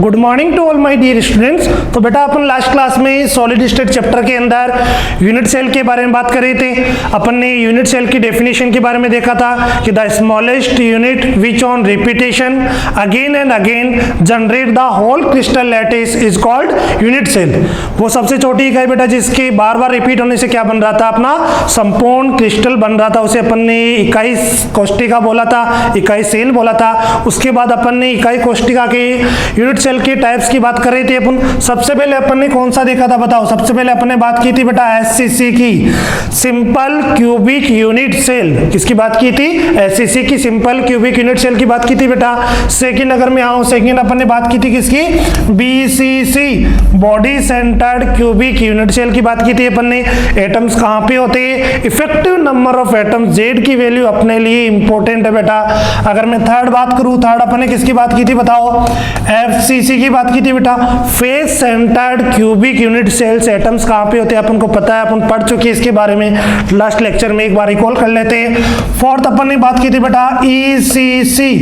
Good morning to all my dear students. तो बेटा अपन लास्ट क्लास में सॉलिड स्टेट चैप्टर के अंदर यूनिट सेल के बारे में बात कर रहे थे। अपन ने यूनिट सेल की डेफिनेशन के बारे में देखा था कि the smallest unit which on repetition again and again generate the whole crystal lattice is called unit cell. वो सबसे छोटी इकाई बेटा जिसके बार बार रिपीट होने से क्या बन रहा था, अपना संपूर्ण क्रिस्टल बन रहा था, उसे अपन ने इकाई कोष्टिका बोला था, इकाई सेल बोला था। उसके बाद अपन ने इकाई कोष्टिका के यूनिट सेल के टाइप्स की बात कर रहे थे। अपन सबसे पहले अपन ने कौन सा देखा था बताओ? सबसे पहले अपन ने बात की थी बेटा एससीसी की, सिंपल क्यूबिक यूनिट सेल। किसकी बात की थी? एससीसी की सिंपल क्यूबिक यूनिट सेल की बात की थी बेटा। सेकंड अगर मैं आऊं, सेकंड अपन ने बात की थी किसकी? BCC, body centred cubic unit cell की बात की थी अपन ने। एटम्स कहां पे होते हैं? Effective number of atoms, Z की वैल्यू अपने लिए इंपॉर्टेंट है बेटा। अगर मैं थर्ड बात करूं, थर्ड अपन ने किसकी बात की थी बताओ? एफसीसी की बात की थी बेटा, face centred cubic unit cells. Atoms कहां पे होते हैं अपन को पता है, अपन पढ़ चुके हैं इसके बारे में लास्ट लेक्चर में, एक बार रिकॉल कर लेते हैं। फोर्थ अपन ने बात की थी बेटा ECC,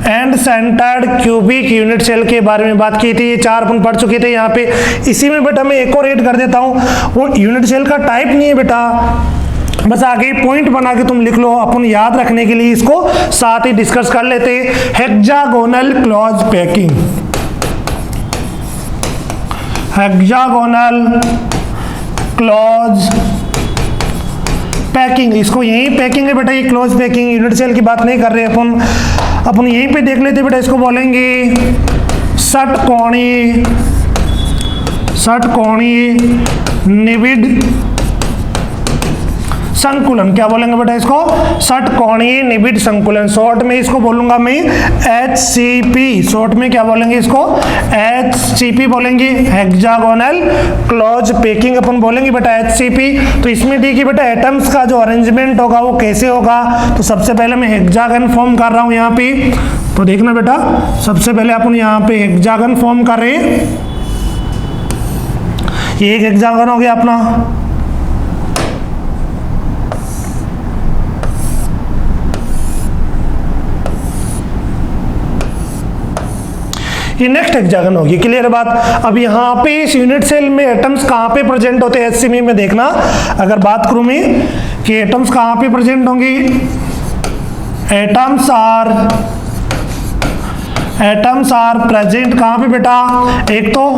end centred cubic unit cell के बारे में बात की थी। ये चार अपन पढ़ चुके थे यहाँ पे। इसी में बेटा मैं एक और ऐड कर देता हूँ, वो यूनिट सेल का टाइप नहीं है बेटा, बस आगे पॉइंट बना के तुम लिख लो, अपन याद रखने के लिए इसको साथ ही डिस्कस कर लेते हैं। Hexagonal close packing, hexagonal close packing, इसको यही पैकिंग है बेटा, ये क्लोज पैकिंग। यूनिट सेल की बात नहीं कर रहे अपन यहीं पे देख लेते बेटा। इसको बोलेंगे षटकोणीय निबिड संकुलन। क्या बोलेंगे बेटा इसको? षटकोणीय निबिड संकुलन। शॉर्ट में इसको बोलूंगा मैं एचसीपी। शॉर्ट में क्या बोलेंगे इसको? एचसीपी बोलेंगे, हेक्सागोनल क्लोज पैकिंग अपन बोलेंगे बेटा एचसीपी। तो इसमें ठीक है बेटा, एटम्स का जो अरेंजमेंट होगा वो कैसे होगा? तो सबसे पहले मैं हेक्सागन फॉर्म कर रहा हूं यहाँ पे। तो देखना बेटा, सबसे पहले अपन यहाँ पे हेक्सागन फॉर्म कर रहे हैं। ये एक हेक्सागन हो गया अपना। ये नेक्स्ट हेक्सागन होगी। क्लियर बात? अब यहाँ पे इस यूनिट सेल में एटम्स कहाँ पे प्रेजेंट होते हैं एचसीपी में देखना। अगर बात करूं मैं कि एटम्स कहाँ पे प्रेजेंट होंगे, एटम्स आर प्रेजेंट कहाँ पे बेटा? एक तो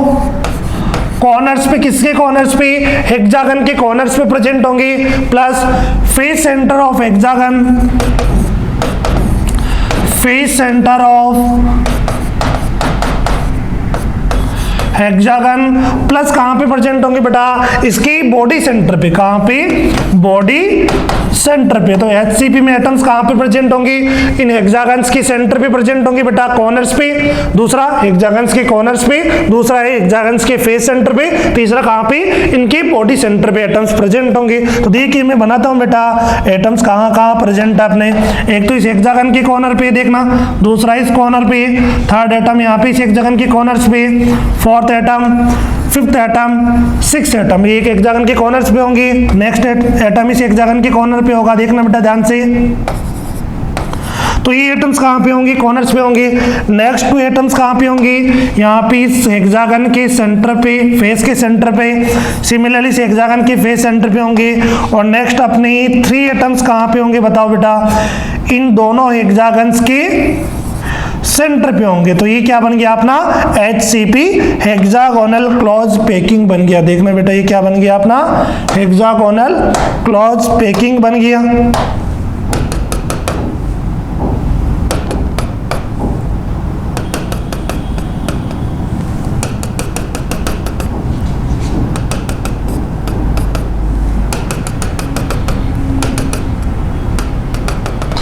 कॉर्नर्स पे, किसके कॉर्नर्स पे? हेक्सागन के कॉर्नर्स पे प्रेजेंट होंगे, plus face centre of hexagon, face centre of hexagon, plus कहां पे प्रेजेंट होंगे बेटा? इसकी बॉडी सेंटर पे। कहां पे? बॉडी सेंटर पे। तो एचसीपी में एटम्स कहां पे प्रेजेंट होंगे? इन हेक्सागन्स के सेंटर पे प्रेजेंट होंगे बेटा, कॉर्नर्स पे। दूसरा हेक्सागन्स के कॉर्नर्स पे, दूसरा है हेक्सागन्स के फेस सेंटर पे, तीसरा कहां पे? इनके बॉडी सेंटर पे एटम्स प्रेजेंट होंगे। तो देखिए मैं बनाता हूं बेटा, एटम्स कहां प्रेजेंट है अपने। एक तो इस हेक्सागन के कॉर्नर पे देखना, दूसरा इस कॉर्नर पे, थर्ड एटम यहाँ पे इस हेक्सागन के कॉर्नर्स पे, fourth atom, fifth atom, sixth atom, ये एक हेक्सागन के कॉर्नर्स पे होंगे। नेक्स्ट एटम इस हेक्सागन के कॉर्नर पे होगा, देखना बेटा ध्यान से। तो ये एटम्स कहाँ पे होंगे? कॉर्नर्स पे होंगे। नेक्स्ट टू एटम्स कहाँ पे होंगे? यहाँ पे इस हेक्सागन के सेंटर पे, फेस के सेंटर पे, सिमिलरली इस हेक्सागन के फेस सेंटर पे होंगे। और नेक्स्ट अपनी थ्री एटम्स कहाँ पे होंगे बताओ बेटा? इन दोनों हेक्सागन्स के सेंटर पे होंगे। तो ये क्या बन गया अपना? एचसीपी, हेक्सागोनल क्लोज पैकिंग बन गया। देखना बेटा ये क्या बन गया अपना? हेक्सागोनल क्लोज पैकिंग बन गया।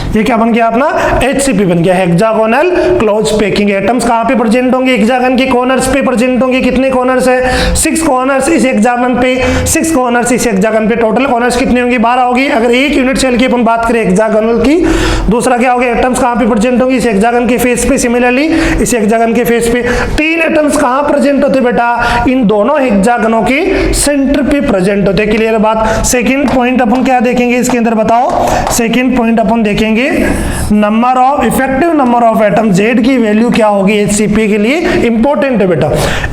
ये क्या बन गया अपना? एचसीपी बन गया, हेक्सागोनल क्लोज पैकिंग। एटम्स कहाँ पे प्रेजेंट होंगे? हेक्सागन के कॉर्नर्स पे प्रेजेंट होंगे। कितने कॉर्नर्स है? 6 कॉर्नर्स इस हेक्सागन पे, 6 कॉर्नर्स इस हेक्सागन पे। टोटल कॉर्नर्स कितने होंगे? 12 होगी। अगर एक यूनिट सेल की अपन बात करें हेक्सागोनल की, दूसरा क्या होगा? एटम्स कहाँ पे प्रेजेंट होंगे? इस हेक्सागन के फेस पे, सिमिलरली इस हेक्सागन के फेस पे। 3 एटम्स कहाँ प्रेजेंट होते बेटा? इन दोनों हेक्सागनों के सेंटर पे प्रेजेंट होते। क्लियर बात? सेकंड पॉइंट अपन क्या देखेंगे इसके अंदर बताओ? सेकंड पॉइंट अपन देखेंगे number of effective number of atom Z की वैल्यू क्या होगी HCP के लिए इंपॉर्टेंट है बेटा।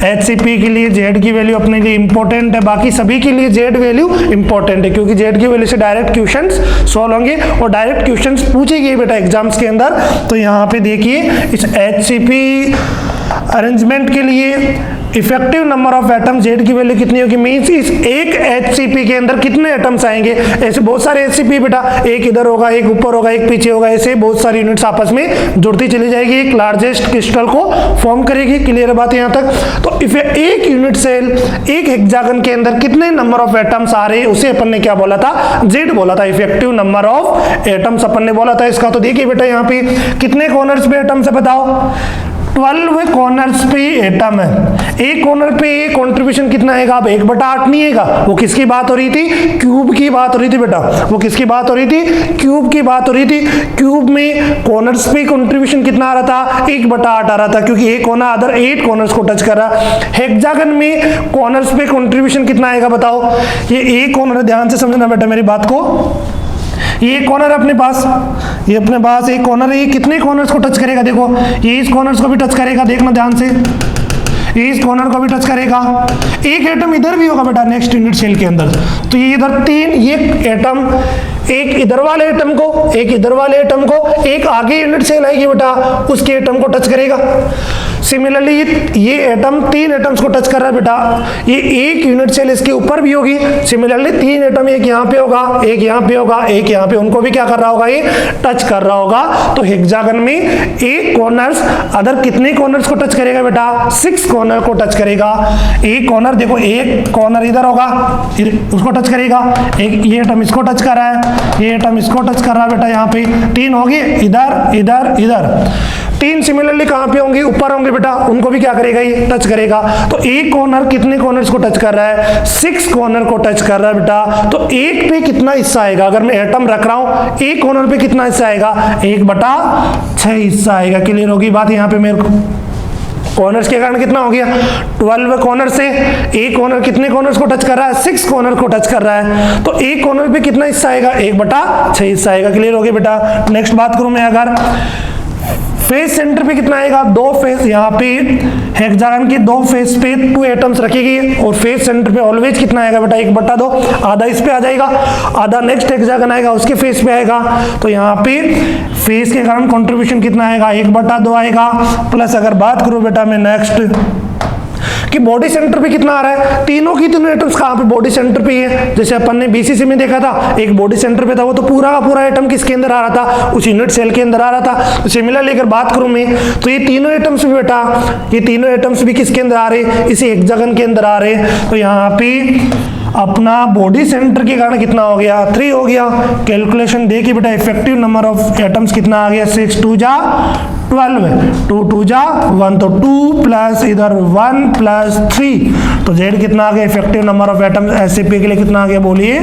HCP के लिए जेड की वैल्यू अपने लिए इंपॉर्टेंट है, बाकी सभी के लिए जेड वैल्यू इंपॉर्टेंट है क्योंकि जेड की वैल्यू से डायरेक्ट क्वेश्चंस सॉल्व होंगे और डायरेक्ट क्वेश्चंस पूछे गए बेटा एग्जाम्स के अंदर। तो यहाँ पे देखिए इस HCP अरेंजमेंट के लिए effective number of atom Z की वैल्यू कितनी होगी, मींस इस एक HCP के अंदर कितने एटम्स आएंगे। ऐसे बहुत सारे HCP बेटा, एक इधर होगा, एक ऊपर होगा, एक पीछे होगा, ऐसे बहुत सारी यूनिट्स आपस में जुड़ती चली जाएगी, एक लार्जेस्ट क्रिस्टल को फॉर्म करेगी। क्लियर है बात यहाँ तक। तो एक यूनिट सेल एक हेक्सागन के अंदर कितने नंबर ऑफ एटम्स आ रहे हैं उसे अपन ने क्या बोला था, जेड बोला था, इफेक्टिव नंबर ऑफ एटम्स अपन ने बोला था इसका। तो देखिए बेटा यहाँ पे कितने कॉर्नर्स पे एटम्स है बताओ, 12 कॉर्नर्स पे एटम है। एक कॉर्नर पे कंट्रीब्यूशन कितना है, अब 1/8 नहीं है, वो किसकी बात हो रही थी, क्यूब की बात हो रही थी बेटा। वो किसकी बात हो रही थी, क्यूब की बात हो रही थी। क्यूब में कॉर्नर्स पे कंट्रीब्यूशन कितना आ रहा था, 1/8 आ रहा था क्योंकि एक कॉर्नर अदर 8 कॉर्नर्स को टच कर रहा है। हेक्सागन में कॉर्नर्स पे कंट्रीब्यूशन कितना आएगा बताओ। ये एक कॉर्नर, ध्यान से समझना बेटा मेरी बात को, ये कॉर्नर अपने पास, ये अपने पास एक कॉर्नर है, ये कितने कॉर्नर्स को टच करेगा, देखो ये इस कॉर्नर्स को भी टच करेगा, देखना ध्यान से, ये इस कॉर्नर को भी टच करेगा। एक एटम इधर भी होगा बेटा नेक्स्ट यूनिट सेल के अंदर, तो ये इधर 3, ये एटम एक इधर वाले एटम को, एक इधर वाले एटम को, एक आगे यूनिट सेल आएगी बेटा उसके एटम को टच करेगा। सिमिलरली ये एटम 3 एटम्स को टच कर रहा है बेटा, ये एक यूनिट सेल इसके ऊपर भी होगी। सिमिलरली 3 एटम, एक यहाँ पे होगा, एक यहाँ पे होगा, एक यहाँ पे, उनको भी क्या कर रहा होगा, ये टच कर रहा होगा। तो हेक्सागन में एक कॉर्नर्स अदर कितने कॉर्नर्स को टच करेगा बेटा, 6 कॉर्नर को टच करेगा। एक कॉर्नर देखो, एक कॉर्नर इधर होगा, उसको टच करेगा, एक ये एटम इसको टच कर रहा है, ये एटम इसको टच कर रहा है बेटा। यहाँ पे 3 होंगे, इधर इधर इधर, 3 सिमिलरली कहाँ पे होंगे, ऊपर होंगे बेटा, उनको भी क्या करेगा, ये टच करेगा। तो एक कॉर्नर कितने कॉर्नर्स को टच कर रहा है, 6 कॉर्नर को टच कर रहा है बेटा। तो एक पे कितना हिस्सा आएगा, अगर मैं एटम रख रहा हूं एक कॉर्नर पे कितना हिस्सा आएगा, 1/6 हिस्सा आएगा। क्लियर होगी बात यहाँ पे मेरे को। कॉर्नर्स के कारण कितना हो गया, 12 कॉर्नर से एक कॉर्नर कितने कॉर्नर्स को टच कर रहा है, 6 कॉर्नर को टच कर रहा है। तो एक कॉर्नर पे कितना हिस्सा आएगा, 1/6 हिस्सा आएगा। क्लियर हो गया बेटा। नेक्स्ट बात करूं मैं, अगर फेस सेंटर पे कितना आएगा, 2 फेस, यहाँ पे हेक्सागन के 2 फेस पे 2 एटम्स रखेगी और फेस सेंटर पे ऑलवेज कितना आएगा बेटा, 1/2, आधा इस पे आ जाएगा, आधा नेक्स्ट हेक्सागन आएगा उसके फेस पे आएगा। तो यहाँ पे फेस के कारण कंट्रीब्यूशन कितना आएगा, 1/2 आएगा। प्लस अगर बात करूं बेटा मैं नेक्स्ट कि बॉडी सेंटर पे कितना आ रहा है, तीनों की तीनों एटम्स कहाँ पे, बॉडी सेंटर पे है। जैसे अपन ने BCC में देखा था, एक बॉडी सेंटर पे था, वो तो पूरा का पूरा एटम किसके अंदर आ रहा था, उस यूनिट सेल के अंदर आ रहा था। तो सिमिलरली अगर बात करूं मैं, तो ये तीनों एटम्स भी बेटा, ये तीनों एटम्स भी किसके अंदर आ रहे, इसी हेक्सागन के अंदर आ रहे। तो यहाँ पे अपना बॉडी सेंटर के कारण कितना हो गया, 3 हो गया। कैलकुलेशन देखिए बेटा, इफेक्टिव नंबर ऑफ एटम्स कितना आ गया, 6 2 जा 12, 2 2 जा 1, तो 2 प्लस इधर 1 प्लस 3, तो जेड कितना आ गया, effective number of atoms HCP के लिए कितना आ गया, बोलिए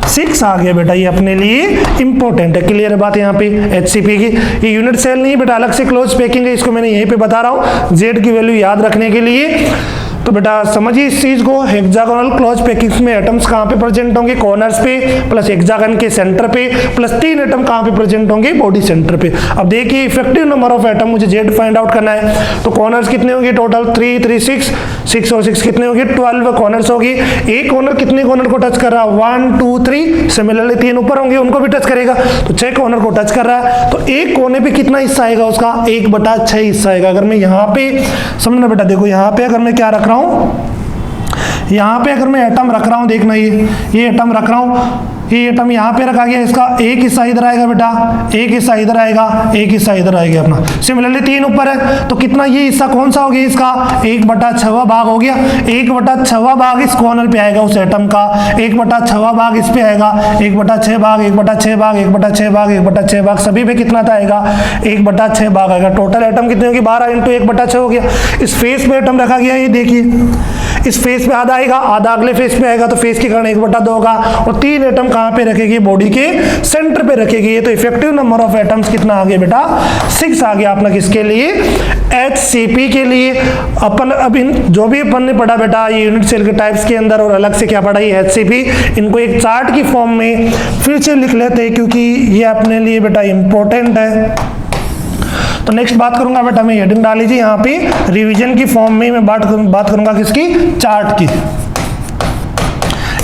6 आ गया बेटा। ये अपने लिए इंपॉर्टेंट है। क्लियर है बात यहाँ पे HCP की। ये यूनिट सेल नहीं बेटा, अलग से क्लोज पैकिंग है, इसको मैंने यहीं पे बता रहा हूँ जेड की वैल्यू याद रखने के लिए। तो बेटा समझिए इस चीज को, हेक्सागोनल क्लोज पैकिंग्स में एटम्स कहाँ पे प्रेजेंट होंगे, कॉर्नर्स पे, प्लस हेक्सागन के सेंटर पे, प्लस 3 एटम कहाँ पे प्रेजेंट होंगे, बॉडी सेंटर पे। अब देखिए इफेक्टिव नंबर ऑफ एटम मुझे जेड फाइंड आउट करना है। तो कॉर्नर्स कितने होंगे टोटल, 3 3 6, 6 और 6 कितने होंगे, 12 कॉर्नर्स होगी। एक कॉर्नर कितने कॉर्नर को टच कर रहा है, 1 2 3, सिमिलरली 3 ऊपर होंगे, उनको भी टच करेगा। तो 6 कॉर्नर को टच कर रहा है। तो एक कोने पे कितना हिस्सा आएगा उसका, 1/6 हिस्सा आएगा। अगर मैं यहाँ पे समझना बेटा, देखो यहाँ पे अगर मैं क्या रख रहा हूँ, यहाँ पे अगर मैं एटम रख रहा हूँ, देखना ये एटम रख रहा हूँ, ये एटम यहाँ पे रखा गया, इसका एक हिस्सा इधर आएगा बेटा, एक हिस्सा इधर आएगा, एक हिस्सा इधर आएगा अपना। सिमिलरली 3 ऊपर है, तो कितना ये हिस्सा कौन सा हो गया इसका, 1/6 भाग हो गया। 1/6 भाग इस कॉर्नर पे आएगा उस एटम का, 1/6 भाग इस पे आएगा, 1/6 भाग, 1/6 भाग, 1/6 भाग, 1/6 भाग, सभी पे कितना आएगा, 1/6 भाग आएगा। टोटल एटम कितने होगी, 12 × 1/6 हो गया। इस फेस पे एटम रखा गया, ये देखिए इस फेस पे आधा आएगा, आधा अगले फेस पे आएगा, तो फेस के कारण 1/2 होगा। और 3 एटम कहाँ पे रखेगी, बॉडी के सेंटर पे रखेगी। ये तो इफेक्टिव नंबर ऑफ एटम्स कितना आ गया बेटा, 6 आ गया अपना किसके लिए, HCP के लिए। अपन अब इन जो भी अपन ने पढ़ा बेटा ये यूनिट सेल के टाइप्स के अंदर और अलग से क्या पढ़ा ये HCP, इनको एक चार्ट की फॉर्म में फिर से लिख लेते हैं क्योंकि ये अपने लिए बेटा इंपॉर्टेंट है। तो नेक्स्ट बात करूंगा बेटा मैं, हेडिंग डाल लीजिए यहाँ पे, रिवीजन की फॉर्म में मैं बात करूंगा किसकी, चार्ट की।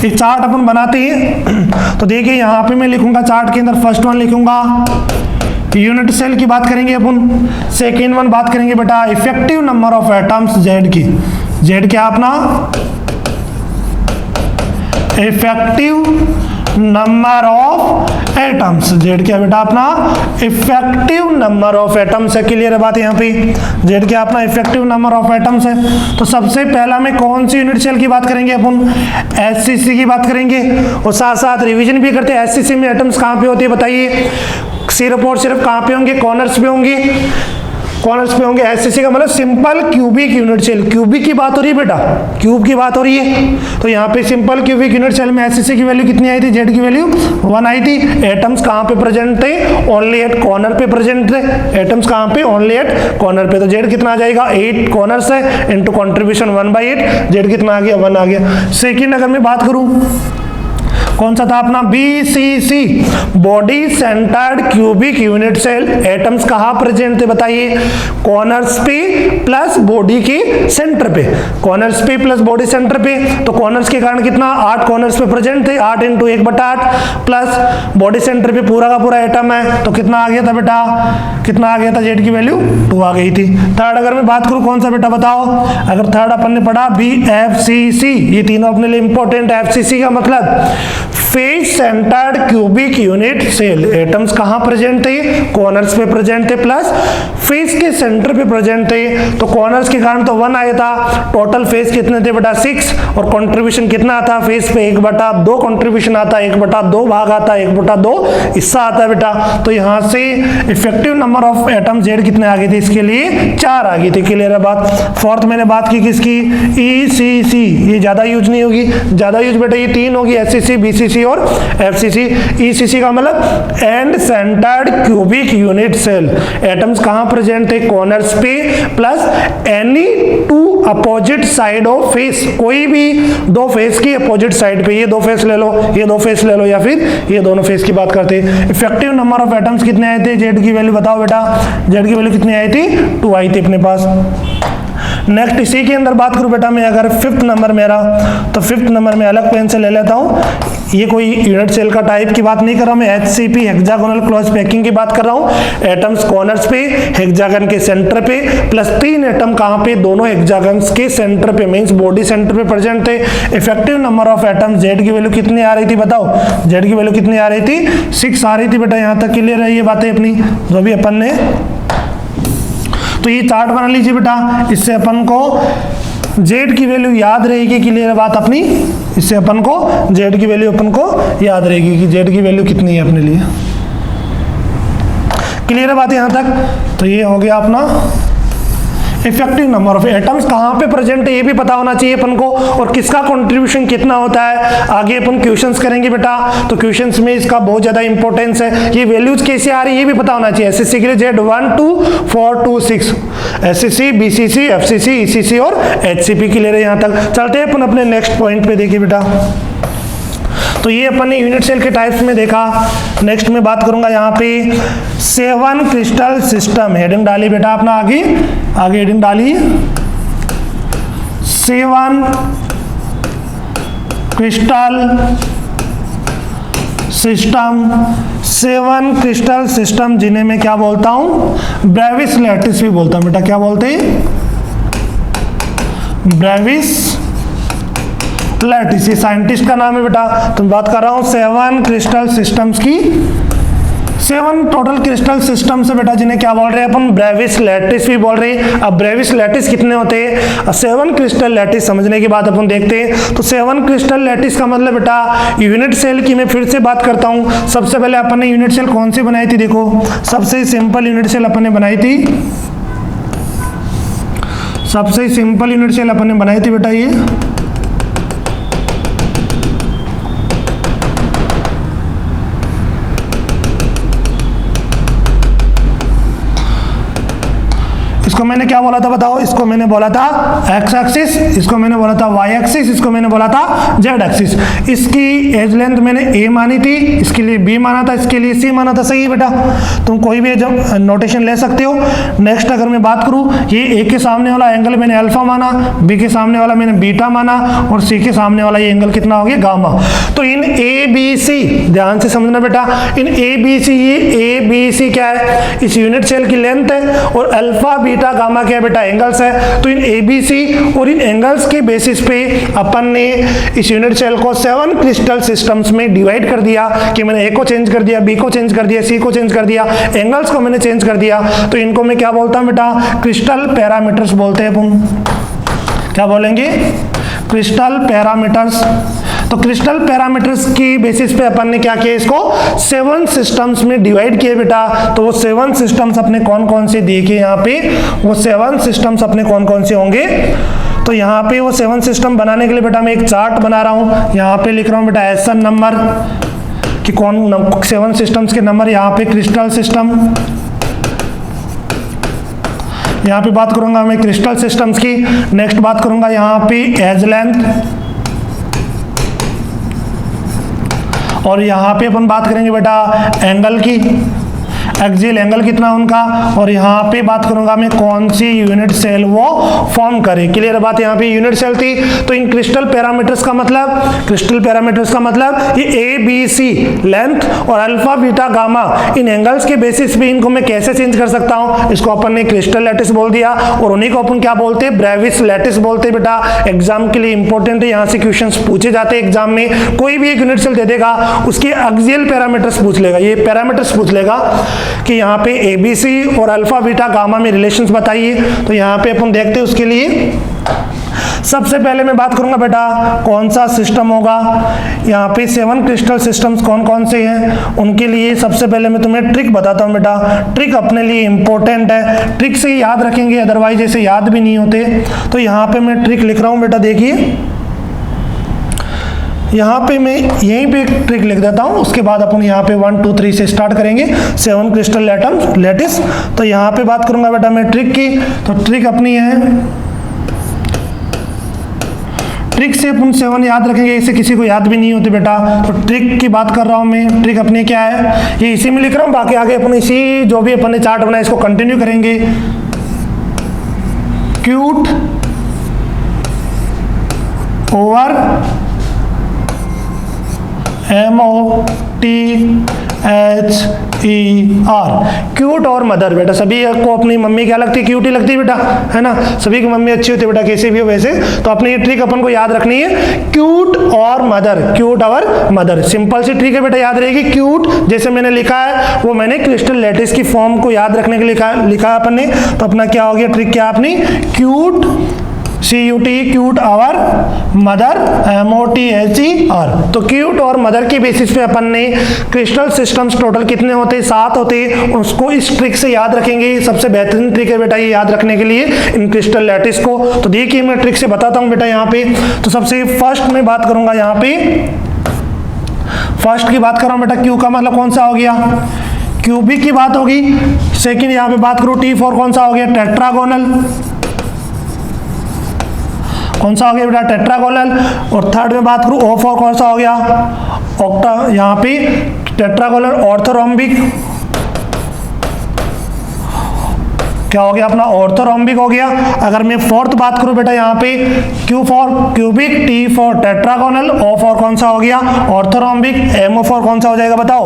एक चार्ट अपन बनाते हैं तो देखिए यहाँ पे मैं लिखूंगा चार्ट के अंदर फर्स्ट वन लिखूंगा यूनिट सेल की बात करेंगे अपन, सेकेंड वन बात करेंगे बेटा effective number of atoms Z की। Z क्या अपना effective number of atoms, Z क्या बेटा अपना इफेक्टिव नंबर ऑफ एटम्स है। क्लियर है बात यहाँ पे, Z क्या अपना इफेक्टिव नंबर ऑफ एटम्स है। तो सबसे पहला में कौन सी यूनिट सेल की बात करेंगे अपन, HCC की बात करेंगे और साथ साथ रिवीजन भी करते हैं। HCC में एटम्स कहाँ पे होती है बताइए, सिर्फ और सिर्फ कहाँ पे होंगे, कॉर्नर्स पे होंगे, कॉर्नर्स पे होंगे। HCC का मतलब simple cubic unit cell, cubic की बात हो रही है बेटा, क्यूब की बात हो रही है। तो यहाँ पे सिंपल क्यूबिक यूनिट सेल में HCC की वैल्यू कितनी आई थी, Z की वैल्यू 1 आई थी। एटम्स कहाँ पे प्रेजेंट थे, ओनली एट कॉर्नर पे प्रेजेंट थे। एटम्स कहाँ पे, ओनली एट कॉर्नर पे। तो Z कितना आ जाएगा, 8 कॉर्नर्स है इनटू कंट्रीब्यूशन 1/8, Z कितना आ गया, 1 आ गया। सेकेंड अगर मैं बात करूं कौन सा था अपना BCC, body centred cubic unit cell. Atoms कहाँ प्रेजेंट थे बताइए, कॉर्नर्स पे प्लस बॉडी के सेंटर पे, कॉर्नर्स पे प्लस बॉडी सेंटर पे। तो कॉर्नर्स के कारण कितना, 8 कॉर्नर्स पे प्रेजेंट थे, 8 × 1/8 प्लस बॉडी सेंटर पे पूरा का पूरा एटम है। तो कितना आ गया था बेटा, कितना आ गया था, Z की वैल्यू 2 आ गई थी। थर्ड अगर मैं बात करूं कौन सा बेटा बताओ, अगर थर्ड अपन ने पढ़ा BFCC, ये तीनों अपने लिए इंपॉर्टेंट है। FCC का मतलब face centred cubic unit cell. Atoms कहाँ प्रेजेंट थे, कॉर्नर्स पे प्रेजेंट थे प्लस फेस के सेंटर पे प्रेजेंट थे। तो कॉर्नर्स के कारण तो 1 आया था, टोटल फेस कितने थे बेटा 6, और कंट्रीब्यूशन कितना आता है फेस पे 1/2 कंट्रीब्यूशन आता है, 1/2 भाग आता है, 1/2 हिस्सा आता है बेटा। तो यहाँ से effective number of atom Z कितने आ गए थे, इसके लिए 4 आ गई थी। क्लियर है बात। फोर्थ मैंने बात की किसकी, ECC, ये ज्यादा यूज नहीं होगी, ज्यादा यूज बेटा ये 3 होगी, HCC, BCC और FCC। ECC का मतलब end centred cubic unit cell. Atoms कहाँ प्रेजेंट थे, कॉर्नर्स पे plus any 2 opposite side of face, कोई भी 2 फेस की अपोजिट साइड पे, ये 2 फेस ले लो, ये 2 फेस ले लो, या फिर ये दोनों फेस की बात करते हैं। इफेक्टिव नंबर ऑफ एटम्स कितने आए थे, Z की वैल्यू बताओ बेटा, Z की वैल्यू कितनी आई थी, 2 आई थी अपने पास। नेक्स्ट इसी के अंदर बात करूं बेटा मैं, अगर 5th नंबर मेरा, तो 5th नंबर में अलग पेन से ले लेता हूं। ये कोई यूनिट सेल का टाइप की बात नहीं कर रहा हूं मैं, HCP हेक्सागोनल क्लोज पैकिंग की बात कर रहा हूं। एटम्स कॉर्नर्स पे, हेक्सागन के सेंटर पे, प्लस 3 एटम कहां पे, दोनों हेक्सागन्स के सेंटर पे, मींस बॉडी सेंटर पे प्रेजेंट थे। Effective number of atoms Z की वैल्यू कितनी आ रही थी बताओ, Z की वैल्यू कितनी आ रही थी, 6 आ रही थी बेटा। यहां तक क्लियर है ये बातें अपनी जो भी अपन ने। तो ये चार्ट बना लीजिए बेटा, इससे अपन को Z की वैल्यू याद रहेगी। क्लियर है बात अपनी, इससे अपन को Z की वैल्यू अपन को याद रहेगी कि Z की वैल्यू कितनी है अपने लिए। क्लियर है बात यहां तक। तो ये हो गया अपना इफेक्टिव नंबर ऑफ एटम्स कहाँ पे प्रेजेंट है ये भी पता होना चाहिए अपन को, और किसका कंट्रीब्यूशन कितना होता है। आगे अपन क्वेश्चंस करेंगे बेटा, तो क्वेश्चंस में इसका बहुत ज्यादा इंपॉर्टेंस है। ये वैल्यूज कैसे आ रही है ये भी पता होना चाहिए। एसएससी के लिए Z 1 2 4 2 6, SSC, BCC, FCC, ECC और एचसीपी के लिए यहाँ तक। चलते हैं अपन अपने नेक्स्ट पॉइंट पे, देखिए बेटा। तो ये अपन ने यूनिट सेल के टाइप्स में देखा। नेक्स्ट में बात करूंगा यहाँ पे 7 क्रिस्टल सिस्टम। हेडिंग डाली बेटा अपना, आगे हेडिंग डाली 7 क्रिस्टल सिस्टम। 7 क्रिस्टल सिस्टम जिन्हें मैं क्या बोलता हूं, ब्रेविस लैटिस भी बोलता हूं बेटा। क्या बोलते हैं, ब्रेविस लैटिस, ये साइंटिस्ट का नाम है बेटा। तो मैं बात कर रहा हूं 7 क्रिस्टल सिस्टम्स की। 7 टोटल क्रिस्टल सिस्टम से बेटा जिन्हें क्या बोल रहे हैं अपन, ब्रेविस लैटिस भी बोल रहे हैं। अब ब्रेविस लैटिस कितने होते हैं, 7 क्रिस्टल लैटिस समझने की बात अपन देखते हैं। तो 7 क्रिस्टल लैटिस का मतलब बेटा यूनिट सेल की मैं फिर से बात करता हूं। सबसे पहले अपन ने यूनिट सेल कौन सी बनाई थी, देखो सबसे सिंपल यूनिट सेल अपन ने बनाई थी। सबसे सिंपल यूनिट सेल अपन ने बनाई थी बेटा ये इसको मैंने क्या बोला था बताओ, इसको मैंने बोला था एक्स एक्सिस, इसको मैंने बोला था वाई एक्सिस, इसको मैंने बोला था जेड एक्सिस। इसकी एज लेंथ मैंने ए मानी थी, इसके लिए बी माना था, इसके लिए सी माना था। सही है बेटा, तुम कोई भी नोटेशन ले सकते हो। नेक्स्ट अगर मैं बात करूं, ये ए के सामने वाला एंगल मैंने अल्फा माना, बी के सामने वाला मैंने बीटा माना और सी के सामने वाला ये एंगल कितना हो गया, गामा। तो इन ए बी सी, ध्यान से समझना बेटा, इन ए बी सी, ये ए बी सी क्या है, इस यूनिट सेल की लेंथ है और अल्फा बीटा गामा क्या है बेटा, एंगल्स है। तो इन ए बी सी और इन एंगल्स के बेसिस पे अपन ने इस यूनिट सेल को 7 क्रिस्टल सिस्टम्स में डिवाइड कर दिया कि मैंने ए को चेंज कर दिया, बी को चेंज कर दिया, सी को चेंज कर दिया, एंगल्स को मैंने चेंज कर दिया। तो इनको मैं क्या बोलता हूं बेटा, क्रिस्टल पैरामीटर्स बोलते हैं अपन। क्या बोलेंगे, क्रिस्टल पैरामीटर्स। तो क्रिस्टल पैरामीटर्स की बेसिस पे अपन ने क्या किया, इसको 7 सिस्टम्स में डिवाइड किए बेटा। तो वो 7 सिस्टम्स अपने कौन कौन से देखे यहाँ पे, वो 7 सिस्टम्स अपने कौन कौन से होंगे। तो यहाँ पे वो 7 सिस्टम बनाने के लिए बेटा मैं एक चार्ट बना रहा हूँ, यहाँ पे लिख रहा हूँ बेटा एसन नंबर कि कौन 7 सिस्टम्स के नंबर। यहाँ पे क्रिस्टल सिस्टम, यहाँ पे बात करूंगा मैं क्रिस्टल सिस्टम्स की। नेक्स्ट बात करूंगा यहाँ पे एज लेंथ, और यहाँ पे अपन बात करेंगे बेटा एंगल की, एक्सियल एंगल कितना उनका। और यहाँ पे बात करूंगा मैं कौन सी यूनिट सेल वो फॉर्म करे। क्लियर बात, यहाँ पे यूनिट सेल थी। तो इन क्रिस्टल पैरामीटर्स का मतलब, क्रिस्टल पैरामीटर्स का मतलब ये ए बी सी लेंथ और अल्फा बीटा गामा, इन एंगल्स के बेसिस पे इनको मैं कैसे चेंज कर सकता हूँ, इसको अपन ने क्रिस्टल लैटिस बोल दिया। और उन्हीं को अपन क्या बोलते हैं, ब्रेविस लैटिस बोलते हैं बेटा। एग्जाम के लिए इंपॉर्टेंट है, यहाँ से क्वेश्चन पूछे जाते हैं एग्जाम में। कोई भी एक यूनिट सेल दे देगा, उसके एक्सियल पैरामीटर्स पूछ लेगा, ये पैरामीटर्स पूछ लेगा कि यहाँ पे ABC और अल्फा बीटा गामा में रिलेशंस बताइए। तो यहाँ पे अपन देखते हैं, उसके लिए सबसे पहले मैं बात करूंगा बेटा कौन सा सिस्टम होगा। यहाँ पे 7 क्रिस्टल सिस्टम्स कौन कौन से हैं, उनके लिए सबसे पहले मैं तुम्हें ट्रिक बताता हूँ बेटा। ट्रिक अपने लिए इंपॉर्टेंट है, ट्रिक से याद रखेंगे, अदरवाइज ऐसे याद भी नहीं होते। तो यहाँ पे मैं ट्रिक लिख रहा हूँ बेटा, देखिए यहाँ पे मैं यहीं पे एक ट्रिक लिख देता हूँ, उसके बाद अपन यहाँ पे 1 2 3 से स्टार्ट करेंगे 7 क्रिस्टल लैटिस। तो यहाँ पे बात करूंगा बेटा मैं ट्रिक की। तो ट्रिक अपनी है, ट्रिक से अपन 7 याद रखेंगे, इसे किसी को याद भी नहीं होती बेटा। तो ट्रिक की बात कर रहा हूँ मैं, ट्रिक अपनी क्या है ये इसी में लिख रहा हूँ, बाकी आगे अपन इसी जो भी अपन ने चार्ट बनाया इसको कंटिन्यू करेंगे। क्यूट ओवर MOTHER, क्यूट और मदर बेटा। सभी को अपनी मम्मी क्या लगती है, क्यूट ही लगती है बेटा, है ना। सभी की मम्मी अच्छी होती है बेटा, कैसे भी हो वैसे। तो अपनी ये ट्रिक अपन को याद रखनी है, क्यूट और मदर, क्यूट और मदर। सिंपल सी ट्रिक है बेटा, याद रहेगी। क्यूट जैसे मैंने लिखा है वो मैंने क्रिस्टल लैटिस की फॉर्म को याद रखने के लिए लिखा है अपन ने। तो अपना क्या हो गया, ट्रिक क्या अपनी, क्यूट CUT, क्यूट और मदर MOTHER। तो क्यूट और मदर की बेसिस पे अपन ने क्रिस्टल सिस्टम्स टोटल कितने होते हैं, 7 होते हैं, उसको इस ट्रिक से याद रखेंगे। सबसे बेहतरीन ट्रिक है बेटा ये याद रखने के लिए इन क्रिस्टल लैटिस को। तो देखिए मैं ट्रिक से बताता हूँ बेटा यहाँ पे। तो सबसे फर्स्ट में बात करूंगा यहाँ पे, फर्स्ट की बात कर रहा हूँ बेटा, क्यू का मतलब कौन सा हो गया, क्यूबिक की बात होगी। सेकेंड यहाँ पे बात करूँ T4 कौन सा हो गया, टेट्रागोनल, कौन सा हो गया बेटा, टेट्रागोनल। और थर्ड में बात करूं O4 कौन सा हो गया, ऑक्टा, यहाँ पे टेट्रागोनल ऑर्थोरोम्बिक, क्या हो गया अपना, ऑर्थोरोम्बिक हो गया। अगर मैं फोर्थ बात करूं बेटा यहाँ पे Q4 cubic, T4 tetragonal, O4 कौन सा हो गया, ऑर्थोरोम्बिक, MO4 कौन सा हो जाएगा बताओ,